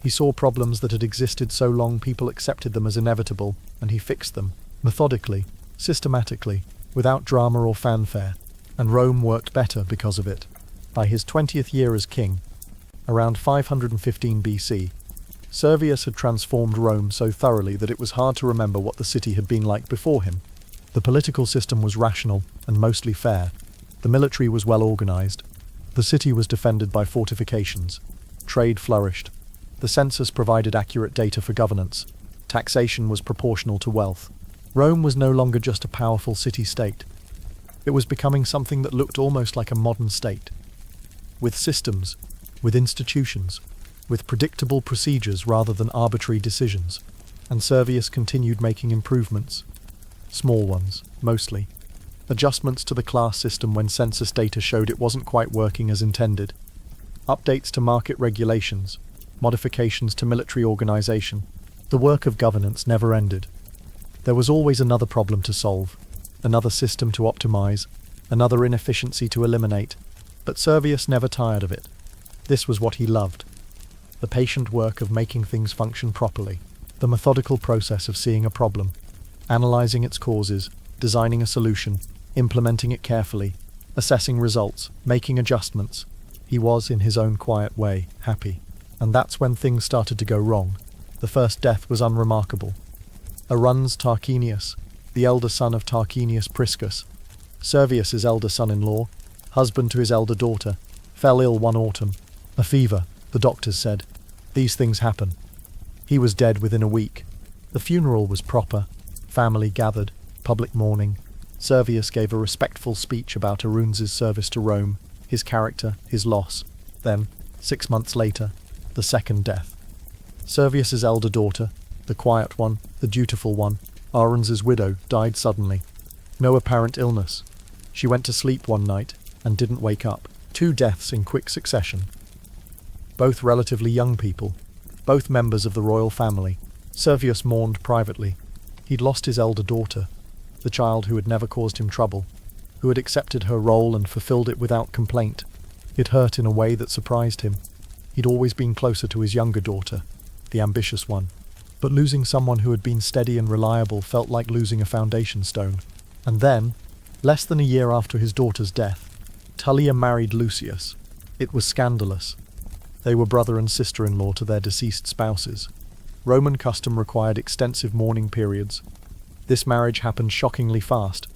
He saw problems that had existed so long people accepted them as inevitable, and he fixed them, methodically, systematically, without drama or fanfare, and Rome worked better because of it. By his 20th year as king, around 515 BC, Servius had transformed Rome so thoroughly that it was hard to remember what the city had been like before him. The political system was rational and mostly fair. The military was well organized. The city was defended by fortifications. Trade flourished. The census provided accurate data for governance. Taxation was proportional to wealth. Rome was no longer just a powerful city-state. It was becoming something that looked almost like a modern state. With systems, with institutions, with predictable procedures rather than arbitrary decisions. And Servius continued making improvements. Small ones, mostly. Adjustments to the class system when census data showed it wasn't quite working as intended. Updates to market regulations. Modifications to military organization. The work of governance never ended. There was always another problem to solve, another system to optimize, another inefficiency to eliminate, but Servius never tired of it. This was what he loved. The patient work of making things function properly, the methodical process of seeing a problem, analyzing its causes, designing a solution, implementing it carefully, assessing results, making adjustments. He was, in his own quiet way, happy. And that's when things started to go wrong. The first death was unremarkable. Arun's Tarquinius, the elder son of Tarquinius Priscus, Servius's elder son-in-law, husband to his elder daughter, fell ill one autumn. A fever, the doctors said. These things happen. He was dead within a week. The funeral was proper. Family gathered, public mourning. Servius gave a respectful speech about Arun's service to Rome, his character, his loss. Then, 6 months later, the second death. Servius's elder daughter, the quiet one, the dutiful one, Arun's widow, died suddenly. No apparent illness. She went to sleep one night and didn't wake up. 2 deaths in quick succession. Both relatively young people, both members of the royal family. Servius mourned privately. He'd lost his elder daughter, the child who had never caused him trouble, who had accepted her role and fulfilled it without complaint. It hurt in a way that surprised him. He'd always been closer to his younger daughter, the ambitious one. But losing someone who had been steady and reliable felt like losing a foundation stone. And then, less than a year after his daughter's death, Tullia married Lucius. It was scandalous. They were brother and sister-in-law to their deceased spouses. Roman custom required extensive mourning periods. This marriage happened shockingly fast.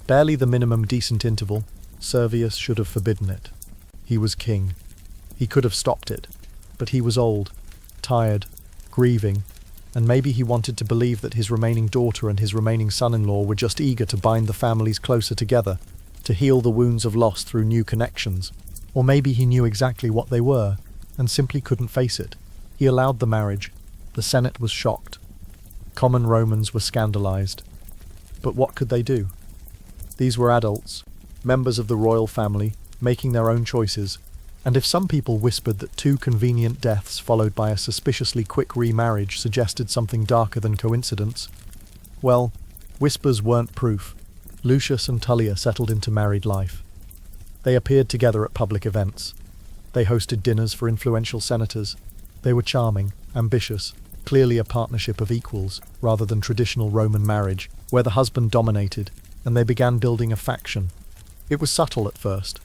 Barely the minimum decent interval. Servius should have forbidden it. He was king. He could have stopped it. But he was old, tired, grieving, and maybe he wanted to believe that his remaining daughter and his remaining son-in-law were just eager to bind the families closer together, to heal the wounds of loss through new connections. Or maybe he knew exactly what they were, and simply couldn't face it. He allowed the marriage. The Senate was shocked. Common Romans were scandalized. But what could they do? These were adults, members of the royal family, making their own choices, and if some people whispered that 2 convenient deaths followed by a suspiciously quick remarriage suggested something darker than coincidence, well, whispers weren't proof. Lucius and Tullia settled into married life. They appeared together at public events. They hosted dinners for influential senators. They were charming, ambitious, clearly a partnership of equals, rather than traditional Roman marriage, where the husband dominated, and they began building a faction. It was subtle at first.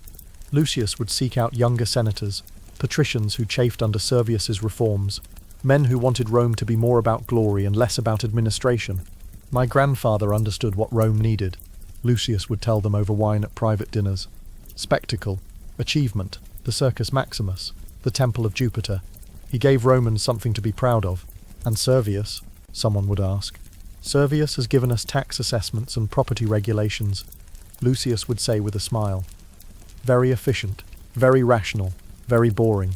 Lucius would seek out younger senators, patricians who chafed under Servius's reforms, men who wanted Rome to be more about glory and less about administration. "My grandfather understood what Rome needed," Lucius would tell them over wine at private dinners. "Spectacle, achievement, the Circus Maximus, the Temple of Jupiter. He gave Romans something to be proud of." "And Servius?" someone would ask. "Servius has given us tax assessments and property regulations," Lucius would say with a smile. "Very efficient, very rational, very boring.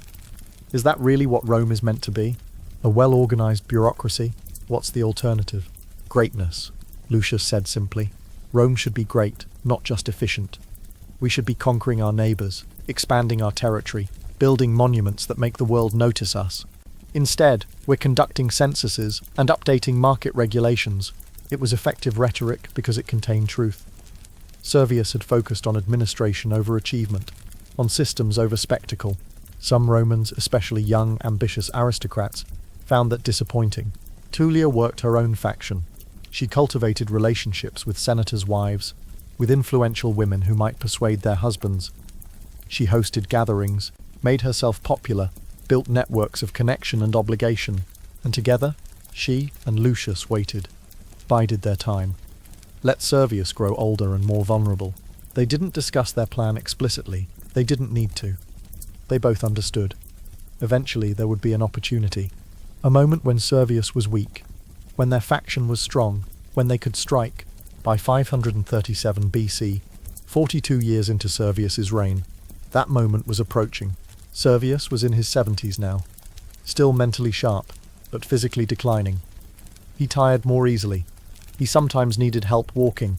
Is that really what Rome is meant to be? A well-organized bureaucracy? What's the alternative?" "Greatness," Lucius said simply. "Rome should be great, not just efficient. We should be conquering our neighbors, expanding our territory, building monuments that make the world notice us. Instead, we're conducting censuses and updating market regulations." It was effective rhetoric because it contained truth. Servius had focused on administration over achievement, on systems over spectacle. Some Romans, especially young, ambitious aristocrats, found that disappointing. Tullia worked her own faction. She cultivated relationships with senators' wives, with influential women who might persuade their husbands. She hosted gatherings, made herself popular, built networks of connection and obligation, and together, she and Lucius waited, bided their time. Let Servius grow older and more vulnerable. They didn't discuss their plan explicitly. They didn't need to. They both understood. Eventually there would be an opportunity. A moment when Servius was weak, when their faction was strong, when they could strike. By 537 BC, 42 years into Servius's reign, that moment was approaching. Servius was in his 70s now, still mentally sharp, but physically declining. He tired more easily. He sometimes needed help walking.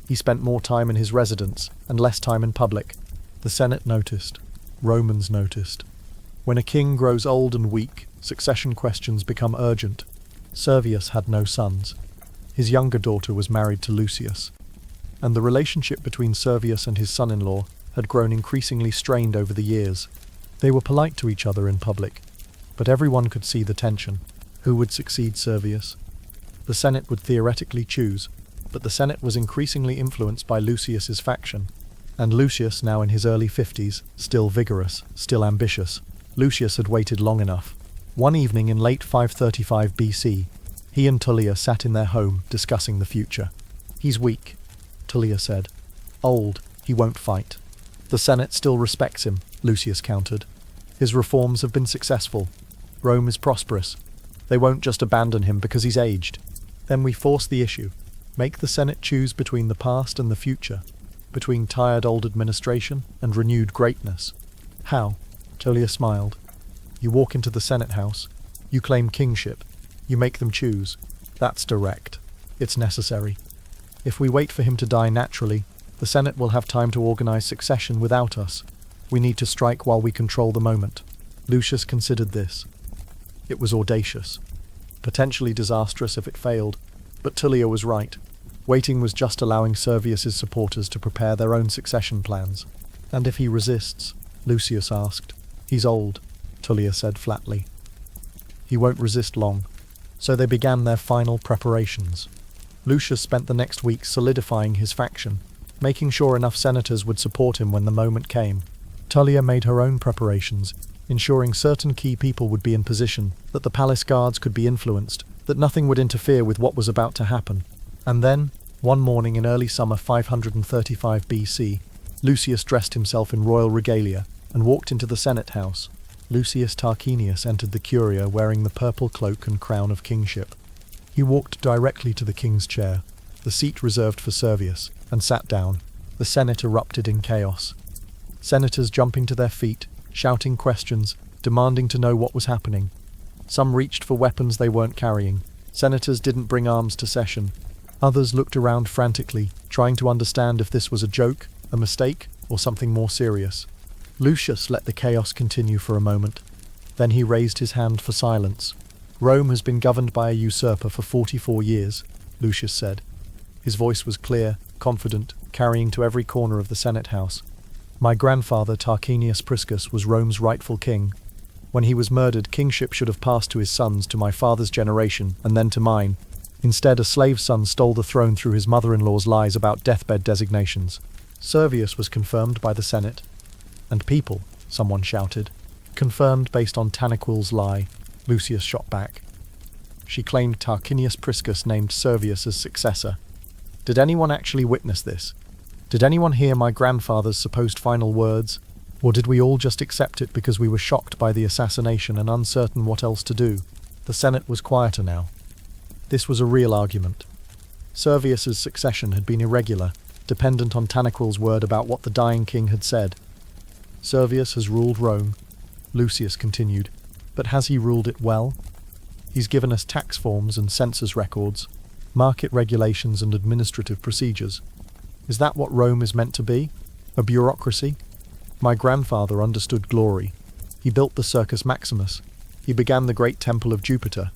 He spent more time in his residence and less time in public. The Senate noticed. Romans noticed. When a king grows old and weak, succession questions become urgent. Servius had no sons. His younger daughter was married to Lucius, and the relationship between Servius and his son-in-law had grown increasingly strained over the years. They were polite to each other in public, but everyone could see the tension. Who would succeed Servius? The Senate would theoretically choose, but the Senate was increasingly influenced by Lucius's faction. And Lucius, now in his early 50s, still vigorous, still ambitious. Lucius had waited long enough. One evening in late 535 BC, he and Tullia sat in their home, discussing the future. "He's weak," Tullia said. "Old, he won't fight." "The Senate still respects him," Lucius countered. "His reforms have been successful. Rome is prosperous. They won't just abandon him because he's aged." "Then we force the issue. Make the Senate choose between the past and the future, between tired old administration and renewed greatness." "How?" Tullia smiled. "You walk into the Senate house. You claim kingship. You make them choose. That's direct. It's necessary. If we wait for him to die naturally, the Senate will have time to organize succession without us. We need to strike while we control the moment." Lucius considered this. It was audacious, potentially disastrous if it failed, but Tullia was right. Waiting was just allowing Servius's supporters to prepare their own succession plans. "And if he resists?" Lucius asked. "He's old," Tullia said flatly. "He won't resist long." So they began their final preparations. Lucius spent the next week solidifying his faction, making sure enough senators would support him when the moment came. Tullia made her own preparations, ensuring certain key people would be in position, that the palace guards could be influenced, that nothing would interfere with what was about to happen. And then, one morning in early summer 535 BC, Lucius dressed himself in royal regalia and walked into the Senate house. Lucius Tarquinius entered the curia wearing the purple cloak and crown of kingship. He walked directly to the king's chair, the seat reserved for Servius, and sat down. The Senate erupted in chaos. Senators jumping to their feet, shouting questions, demanding to know what was happening. Some reached for weapons they weren't carrying. Senators didn't bring arms to session. Others looked around frantically, trying to understand if this was a joke, a mistake, or something more serious. Lucius let the chaos continue for a moment. Then he raised his hand for silence. Rome has been governed by a usurper for 44 years, Lucius said. His voice was clear, confident, carrying to every corner of the Senate house. My grandfather Tarquinius Priscus was Rome's rightful king. When he was murdered, kingship should have passed to his sons, to my father's generation, and then to mine. Instead, a slave son stole the throne through his mother-in-law's lies about deathbed designations. Servius was confirmed by the Senate. And people, someone shouted. Confirmed based on Tanaquil's lie, Lucius shot back. She claimed Tarquinius Priscus named Servius as successor. Did anyone actually witness this? Did anyone hear my grandfather's supposed final words? Or did we all just accept it because we were shocked by the assassination and uncertain what else to do? The Senate was quieter now. This was a real argument. Servius's succession had been irregular, dependent on Tanaquil's word about what the dying king had said. Servius has ruled Rome, Lucius continued, but has he ruled it well? He's given us tax forms and census records, market regulations and administrative procedures. Is that what Rome is meant to be? A bureaucracy? My grandfather understood glory. He built the Circus Maximus. He began the great temple of Jupiter.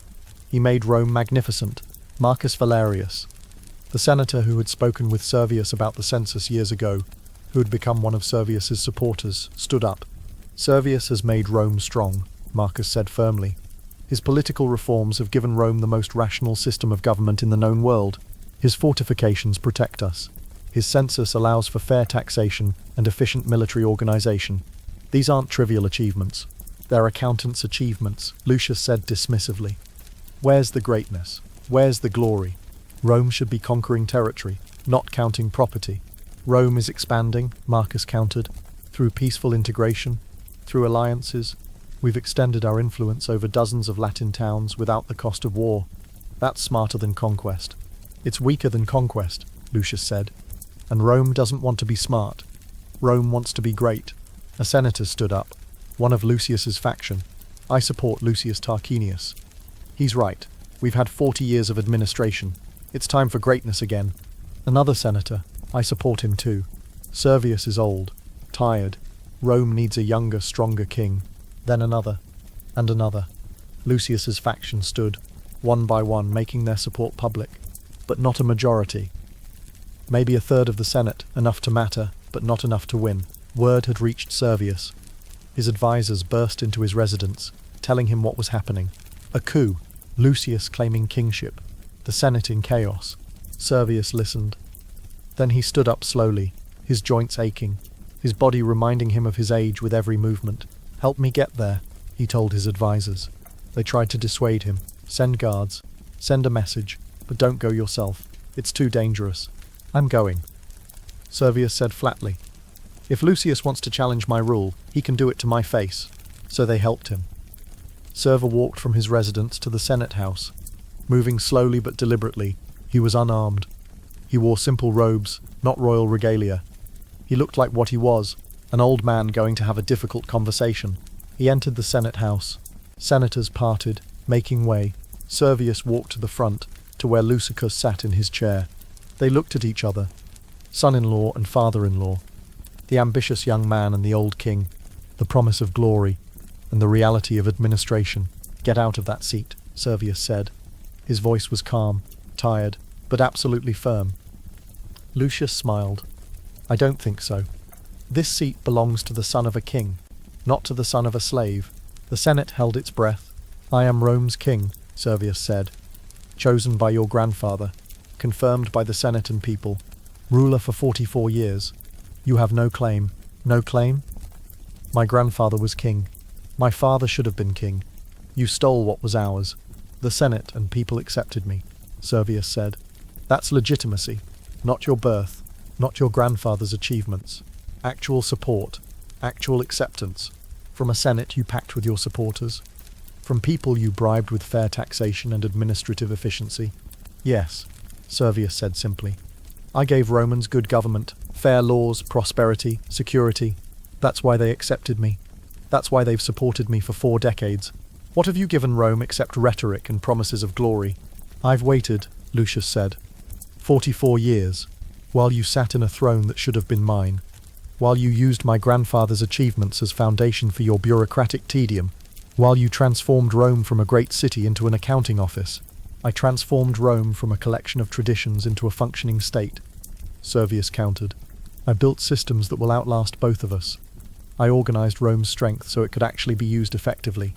He made Rome magnificent. Marcus Valerius, the senator who had spoken with Servius about the census years ago, who had become one of Servius's supporters, stood up. Servius has made Rome strong, Marcus said firmly. His political reforms have given Rome the most rational system of government in the known world. His fortifications protect us. His census allows for fair taxation and efficient military organization. These aren't trivial achievements. They're accountants' achievements, Lucius said dismissively. Where's the greatness? Where's the glory? Rome should be conquering territory, not counting property. Rome is expanding, Marcus countered, through peaceful integration, through alliances. We've extended our influence over dozens of Latin towns without the cost of war. That's smarter than conquest. It's weaker than conquest, Lucius said. And Rome doesn't want to be smart. Rome wants to be great. A senator stood up, one of Lucius's faction. I support Lucius Tarquinius. He's right. We've had 40 years of administration. It's time for greatness again. Another senator. I support him too. Servius is old, tired. Rome needs a younger, stronger king. Then another, and another. Lucius's faction stood, one by one, making their support public. But not a majority. Maybe a third of the Senate, enough to matter, but not enough to win. Word had reached Servius. His advisors burst into his residence, telling him what was happening. A coup. Lucius claiming kingship. The Senate in chaos. Servius listened. Then he stood up slowly, his joints aching, his body reminding him of his age with every movement. Help me get there, he told his advisors. They tried to dissuade him. Send guards. Send a message. But don't go yourself. It's too dangerous. I'm going, Servius said flatly. If Lucius wants to challenge my rule, he can do it to my face. So they helped him. Server walked from his residence to the Senate house. Moving slowly but deliberately, he was unarmed. He wore simple robes, not royal regalia. He looked like what he was, an old man going to have a difficult conversation. He entered the Senate house. Senators parted, making way. Servius walked to the front, to where Lucius sat in his chair. They looked at each other, son-in-law and father-in-law, the ambitious young man and the old king, the promise of glory, and the reality of administration. Get out of that seat, Servius said. His voice was calm, tired, but absolutely firm. Lucius smiled. I don't think so. This seat belongs to the son of a king, not to the son of a slave. The Senate held its breath. I am Rome's king, Servius said, chosen by your grandfather, confirmed by the Senate and people, ruler for 44 years. You have no claim. No claim? My grandfather was king. My father should have been king. You stole what was ours. The Senate and people accepted me, Servius said. That's legitimacy, not your birth, not your grandfather's achievements. Actual support, actual acceptance. From a Senate you packed with your supporters. From people you bribed with fair taxation and administrative efficiency. Yes, Servius said simply. I gave Romans good government, fair laws, prosperity, security. That's why they accepted me. That's why they've supported me for 4 decades. What have you given Rome except rhetoric and promises of glory? I've waited, Lucius said. 44 years, while you sat in a throne that should have been mine, while you used my grandfather's achievements as foundation for your bureaucratic tedium, while you transformed Rome from a great city into an accounting office. I transformed Rome from a collection of traditions into a functioning state, Servius countered. I built systems that will outlast both of us. I organized Rome's strength so it could actually be used effectively.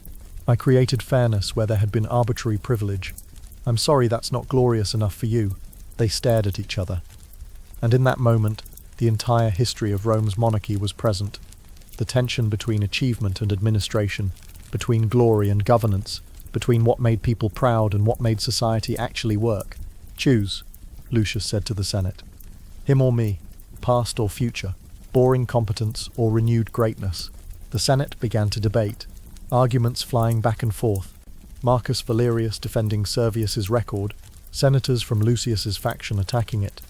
I created fairness where there had been arbitrary privilege. I'm sorry that's not glorious enough for you. They stared at each other. And in that moment, the entire history of Rome's monarchy was present. The tension between achievement and administration, between glory and governance, between what made people proud and what made society actually work. Choose, Lucius said to the Senate. Him or me, past or future, boring competence or renewed greatness. The Senate began to debate, arguments flying back and forth, Marcus Valerius defending Servius's record, senators from Lucius's faction attacking it,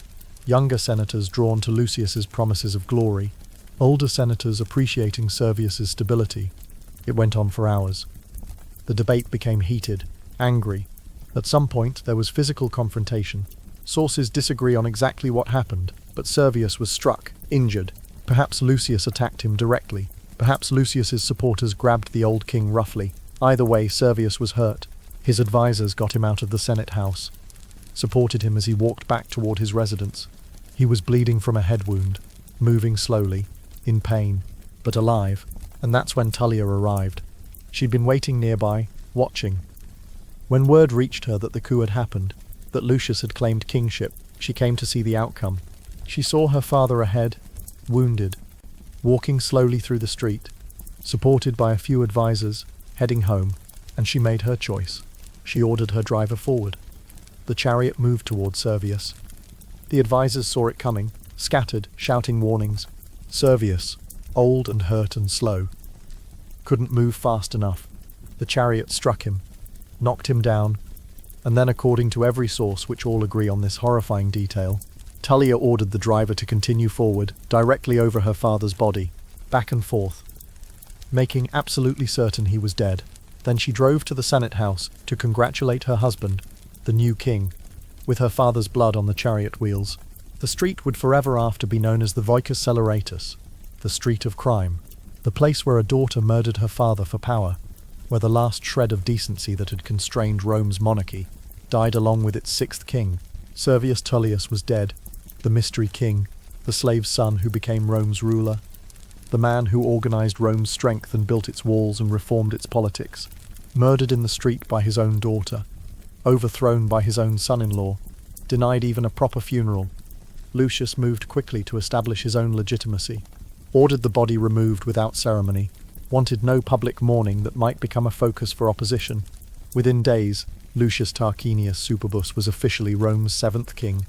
younger senators drawn to Lucius's promises of glory, older senators appreciating Servius's stability. It went on for hours. The debate became heated, angry. At some point there was physical confrontation. Sources disagree on exactly what happened, but Servius was struck, injured. Perhaps Lucius attacked him directly. Perhaps Lucius's supporters grabbed the old king roughly. Either way, Servius was hurt. His advisors got him out of the Senate house, supported him as he walked back toward his residence. He was bleeding from a head wound, moving slowly, in pain, but alive, and that's when Tullia arrived. She'd been waiting nearby, watching. When word reached her that the coup had happened, that Lucius had claimed kingship, she came to see the outcome. She saw her father ahead, wounded, walking slowly through the street, supported by a few advisors, heading home, and she made her choice. She ordered her driver forward. The chariot moved towards Servius. The advisors saw it coming, scattered, shouting warnings. Servius, old and hurt and slow, couldn't move fast enough. The chariot struck him, knocked him down, and then, according to every source which all agree on this horrifying detail, Tullia ordered the driver to continue forward, directly over her father's body, back and forth, making absolutely certain he was dead. Then she drove to the Senate house to congratulate her husband, the new king, with her father's blood on the chariot wheels. The street would forever after be known as the Vicus Celeratus, the street of crime, the place where a daughter murdered her father for power, where the last shred of decency that had constrained Rome's monarchy died along with its 6th king. Servius Tullius was dead, the mystery king, the slave son who became Rome's ruler, the man who organized Rome's strength and built its walls and reformed its politics, murdered in the street by his own daughter, overthrown by his own son-in-law, denied even a proper funeral. Lucius moved quickly to establish his own legitimacy, ordered the body removed without ceremony, wanted no public mourning that might become a focus for opposition. Within days, Lucius Tarquinius Superbus was officially Rome's 7th king.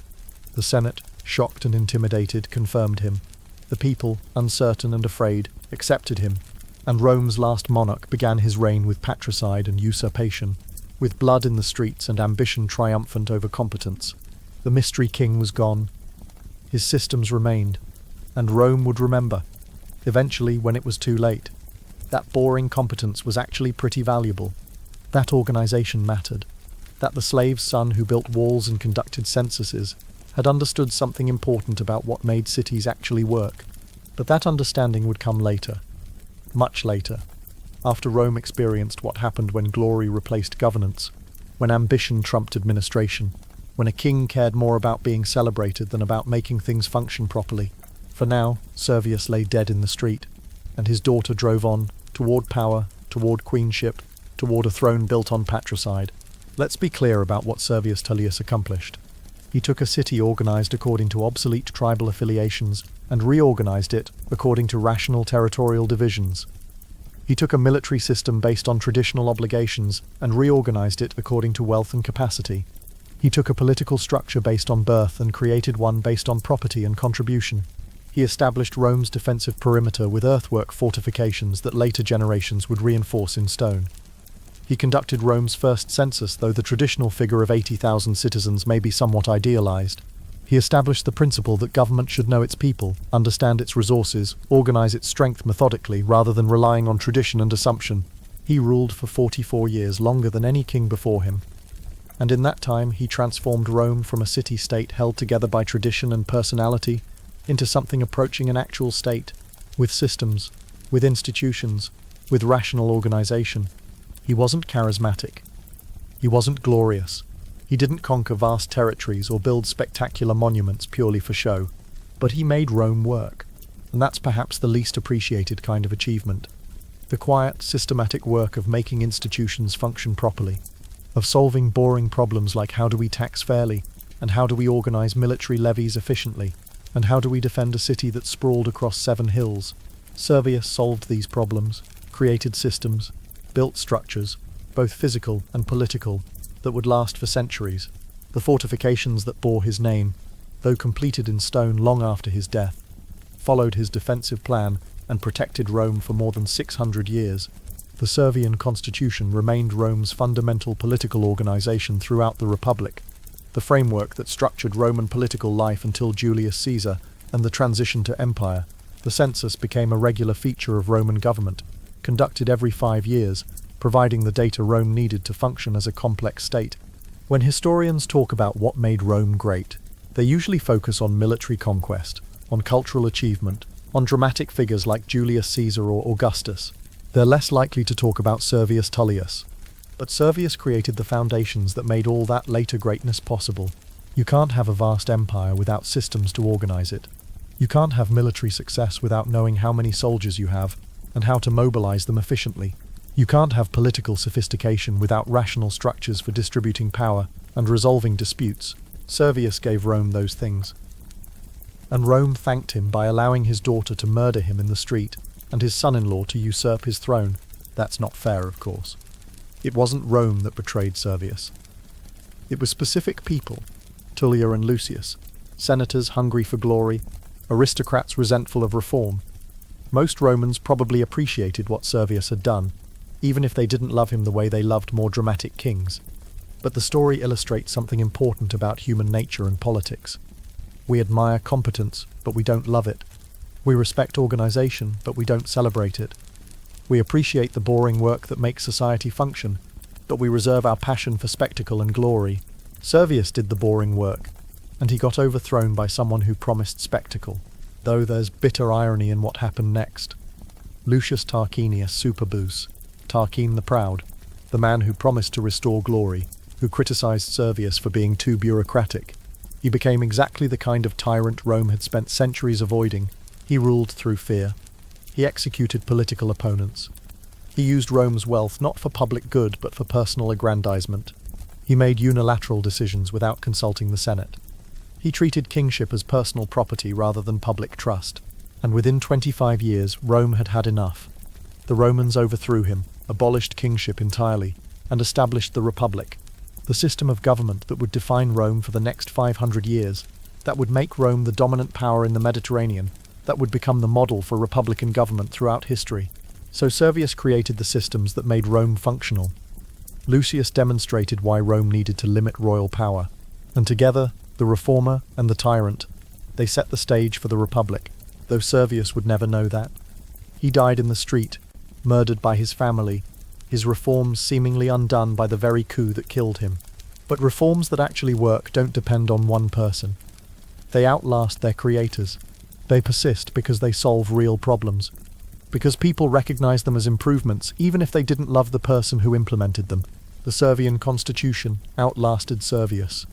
The Senate, shocked and intimidated, confirmed him. The people, uncertain and afraid, accepted him, and Rome's last monarch began his reign with patricide and usurpation, with blood in the streets and ambition triumphant over competence. The mystery king was gone. His systems remained, and Rome would remember, eventually when it was too late, that boring competence was actually pretty valuable, that organization mattered, that the slave's son who built walls and conducted censuses had understood something important about what made cities actually work. But that understanding would come later, much later, after Rome experienced what happened when glory replaced governance, when ambition trumped administration, when a king cared more about being celebrated than about making things function properly. For now, Servius lay dead in the street, and his daughter drove on, toward power, toward queenship, toward a throne built on patricide. Let's be clear about what Servius Tullius accomplished. He took a city organized according to obsolete tribal affiliations and reorganized it according to rational territorial divisions. He took a military system based on traditional obligations and reorganized it according to wealth and capacity. He took a political structure based on birth and created one based on property and contribution. He established Rome's defensive perimeter with earthwork fortifications that later generations would reinforce in stone. He conducted Rome's first census, though the traditional figure of 80,000 citizens may be somewhat idealized. He established the principle that government should know its people, understand its resources, organize its strength methodically rather than relying on tradition and assumption. He ruled for 44 years, longer than any king before him. And in that time he transformed Rome from a city-state held together by tradition and personality into something approaching an actual state, with systems, with institutions, with rational organization. He wasn't charismatic. He wasn't glorious. He didn't conquer vast territories or build spectacular monuments purely for show. But he made Rome work, and that's perhaps the least appreciated kind of achievement. The quiet, systematic work of making institutions function properly, of solving boring problems like how do we tax fairly, and how do we organize military levies efficiently, and how do we defend a city that sprawled across 7 hills. Servius solved these problems, created systems, built structures, both physical and political, that would last for centuries. The fortifications that bore his name, though completed in stone long after his death, followed his defensive plan and protected Rome for more than 600 years. The Servian constitution remained Rome's fundamental political organization throughout the Republic, the framework that structured Roman political life until Julius Caesar and the transition to empire. The census became a regular feature of Roman government, conducted every 5 years, providing the data Rome needed to function as a complex state. When historians talk about what made Rome great, they usually focus on military conquest, on cultural achievement, on dramatic figures like Julius Caesar or Augustus. They're less likely to talk about Servius Tullius. But Servius created the foundations that made all that later greatness possible. You can't have a vast empire without systems to organize it. You can't have military success without knowing how many soldiers you have and how to mobilize them efficiently. You can't have political sophistication without rational structures for distributing power and resolving disputes. Servius gave Rome those things. And Rome thanked him by allowing his daughter to murder him in the street and his son-in-law to usurp his throne. That's not fair, of course. It wasn't Rome that betrayed Servius. It was specific people, Tullia and Lucius, senators hungry for glory, aristocrats resentful of reform. Most Romans probably appreciated what Servius had done, even if they didn't love him the way they loved more dramatic kings. But the story illustrates something important about human nature and politics. We admire competence, but we don't love it. We respect organization, but we don't celebrate it. We appreciate the boring work that makes society function, but we reserve our passion for spectacle and glory. Servius did the boring work, and he got overthrown by someone who promised spectacle, though there's bitter irony in what happened next. Lucius Tarquinius Superbus, Tarquin the Proud, the man who promised to restore glory, who criticized Servius for being too bureaucratic. He became exactly the kind of tyrant Rome had spent centuries avoiding. He ruled through fear. He executed political opponents. He used Rome's wealth not for public good but for personal aggrandizement. He made unilateral decisions without consulting the Senate. He treated kingship as personal property rather than public trust. And within 25 years, Rome had had enough. The Romans overthrew him, abolished kingship entirely, and established the Republic, the system of government that would define Rome for the next 500 years, that would make Rome the dominant power in the Mediterranean, that would become the model for republican government throughout history. So Servius created the systems that made Rome functional. Lucius demonstrated why Rome needed to limit royal power. And together, the reformer and the tyrant, they set the stage for the Republic, though Servius would never know that. He died in the street, murdered by his family, his reforms seemingly undone by the very coup that killed him. But reforms that actually work don't depend on one person. They outlast their creators. They persist because they solve real problems, because people recognize them as improvements even if they didn't love the person who implemented them. The Servian constitution outlasted Servius.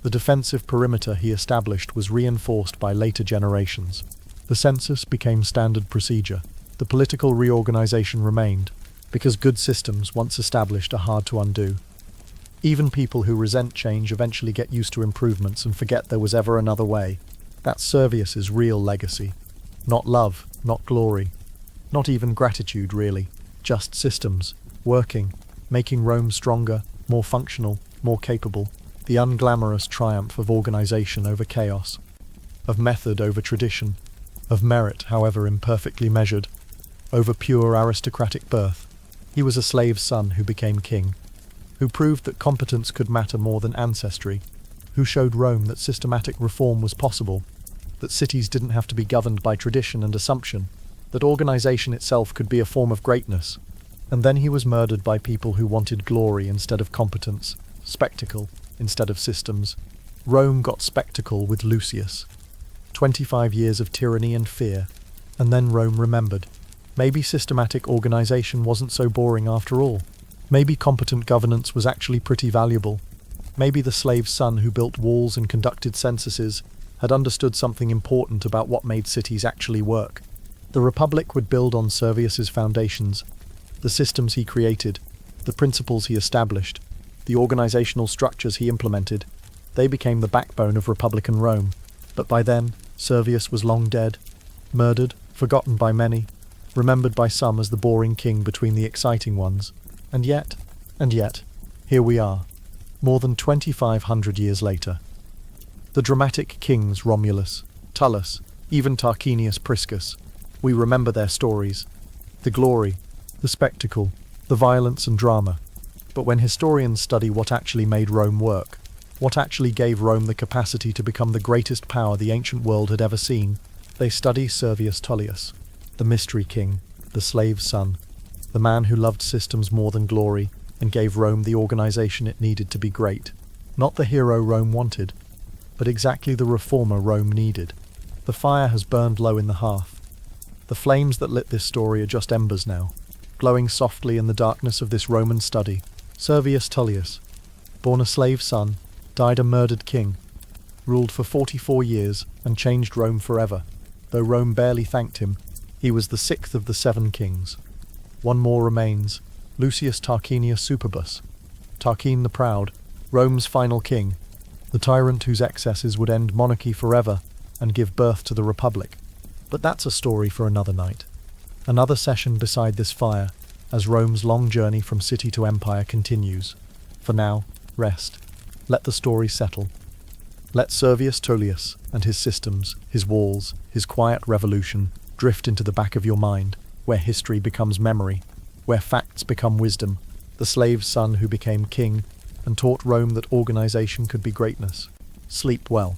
The defensive perimeter he established was reinforced by later generations. The census became standard procedure. The political reorganization remained, because good systems once established are hard to undo. Even people who resent change eventually get used to improvements and forget there was ever another way. That's Servius's real legacy. Not love, not glory, not even gratitude really, just systems, working, making Rome stronger, more functional, more capable, the unglamorous triumph of organization over chaos, of method over tradition, of merit, however imperfectly measured, over pure aristocratic birth. He was a slave's son who became king, who proved that competence could matter more than ancestry, who showed Rome that systematic reform was possible, that cities didn't have to be governed by tradition and assumption, that organization itself could be a form of greatness. And then he was murdered by people who wanted glory instead of competence, spectacle instead of systems. Rome got spectacle with Lucius. 25 years of tyranny and fear, and then Rome remembered. Maybe systematic organization wasn't so boring after all. Maybe competent governance was actually pretty valuable. Maybe the slave's son who built walls and conducted censuses had understood something important about what made cities actually work. The Republic would build on Servius's foundations, the systems he created, the principles he established, the organizational structures he implemented. They became the backbone of Republican Rome. But by then, Servius was long dead, murdered, forgotten by many, remembered by some as the boring king between the exciting ones. And yet, here we are, more than 2,500 years later. The dramatic kings Romulus, Tullus, even Tarquinius Priscus, we remember their stories, the glory, the spectacle, the violence and drama. But when historians study what actually made Rome work, what actually gave Rome the capacity to become the greatest power the ancient world had ever seen, they study Servius Tullius, the mystery king, the slave's son, the man who loved systems more than glory and gave Rome the organization it needed to be great. Not the hero Rome wanted, but exactly the reformer Rome needed. The fire has burned low in the hearth. The flames that lit this story are just embers now, glowing softly in the darkness of this Roman study. Servius Tullius, born a slave son, died a murdered king, ruled for 44 years and changed Rome forever. Though Rome barely thanked him, he was the 6th of the 7 kings. One more remains, Lucius Tarquinius Superbus, Tarquin the Proud, Rome's final king, the tyrant whose excesses would end monarchy forever and give birth to the Republic. But that's a story for another night. Another session beside this fire, as Rome's long journey from city to empire continues. For now, rest. Let the story settle. Let Servius Tullius and his systems, his walls, his quiet revolution drift into the back of your mind, where history becomes memory, where facts become wisdom. The slave's son who became king and taught Rome that organization could be greatness. Sleep well.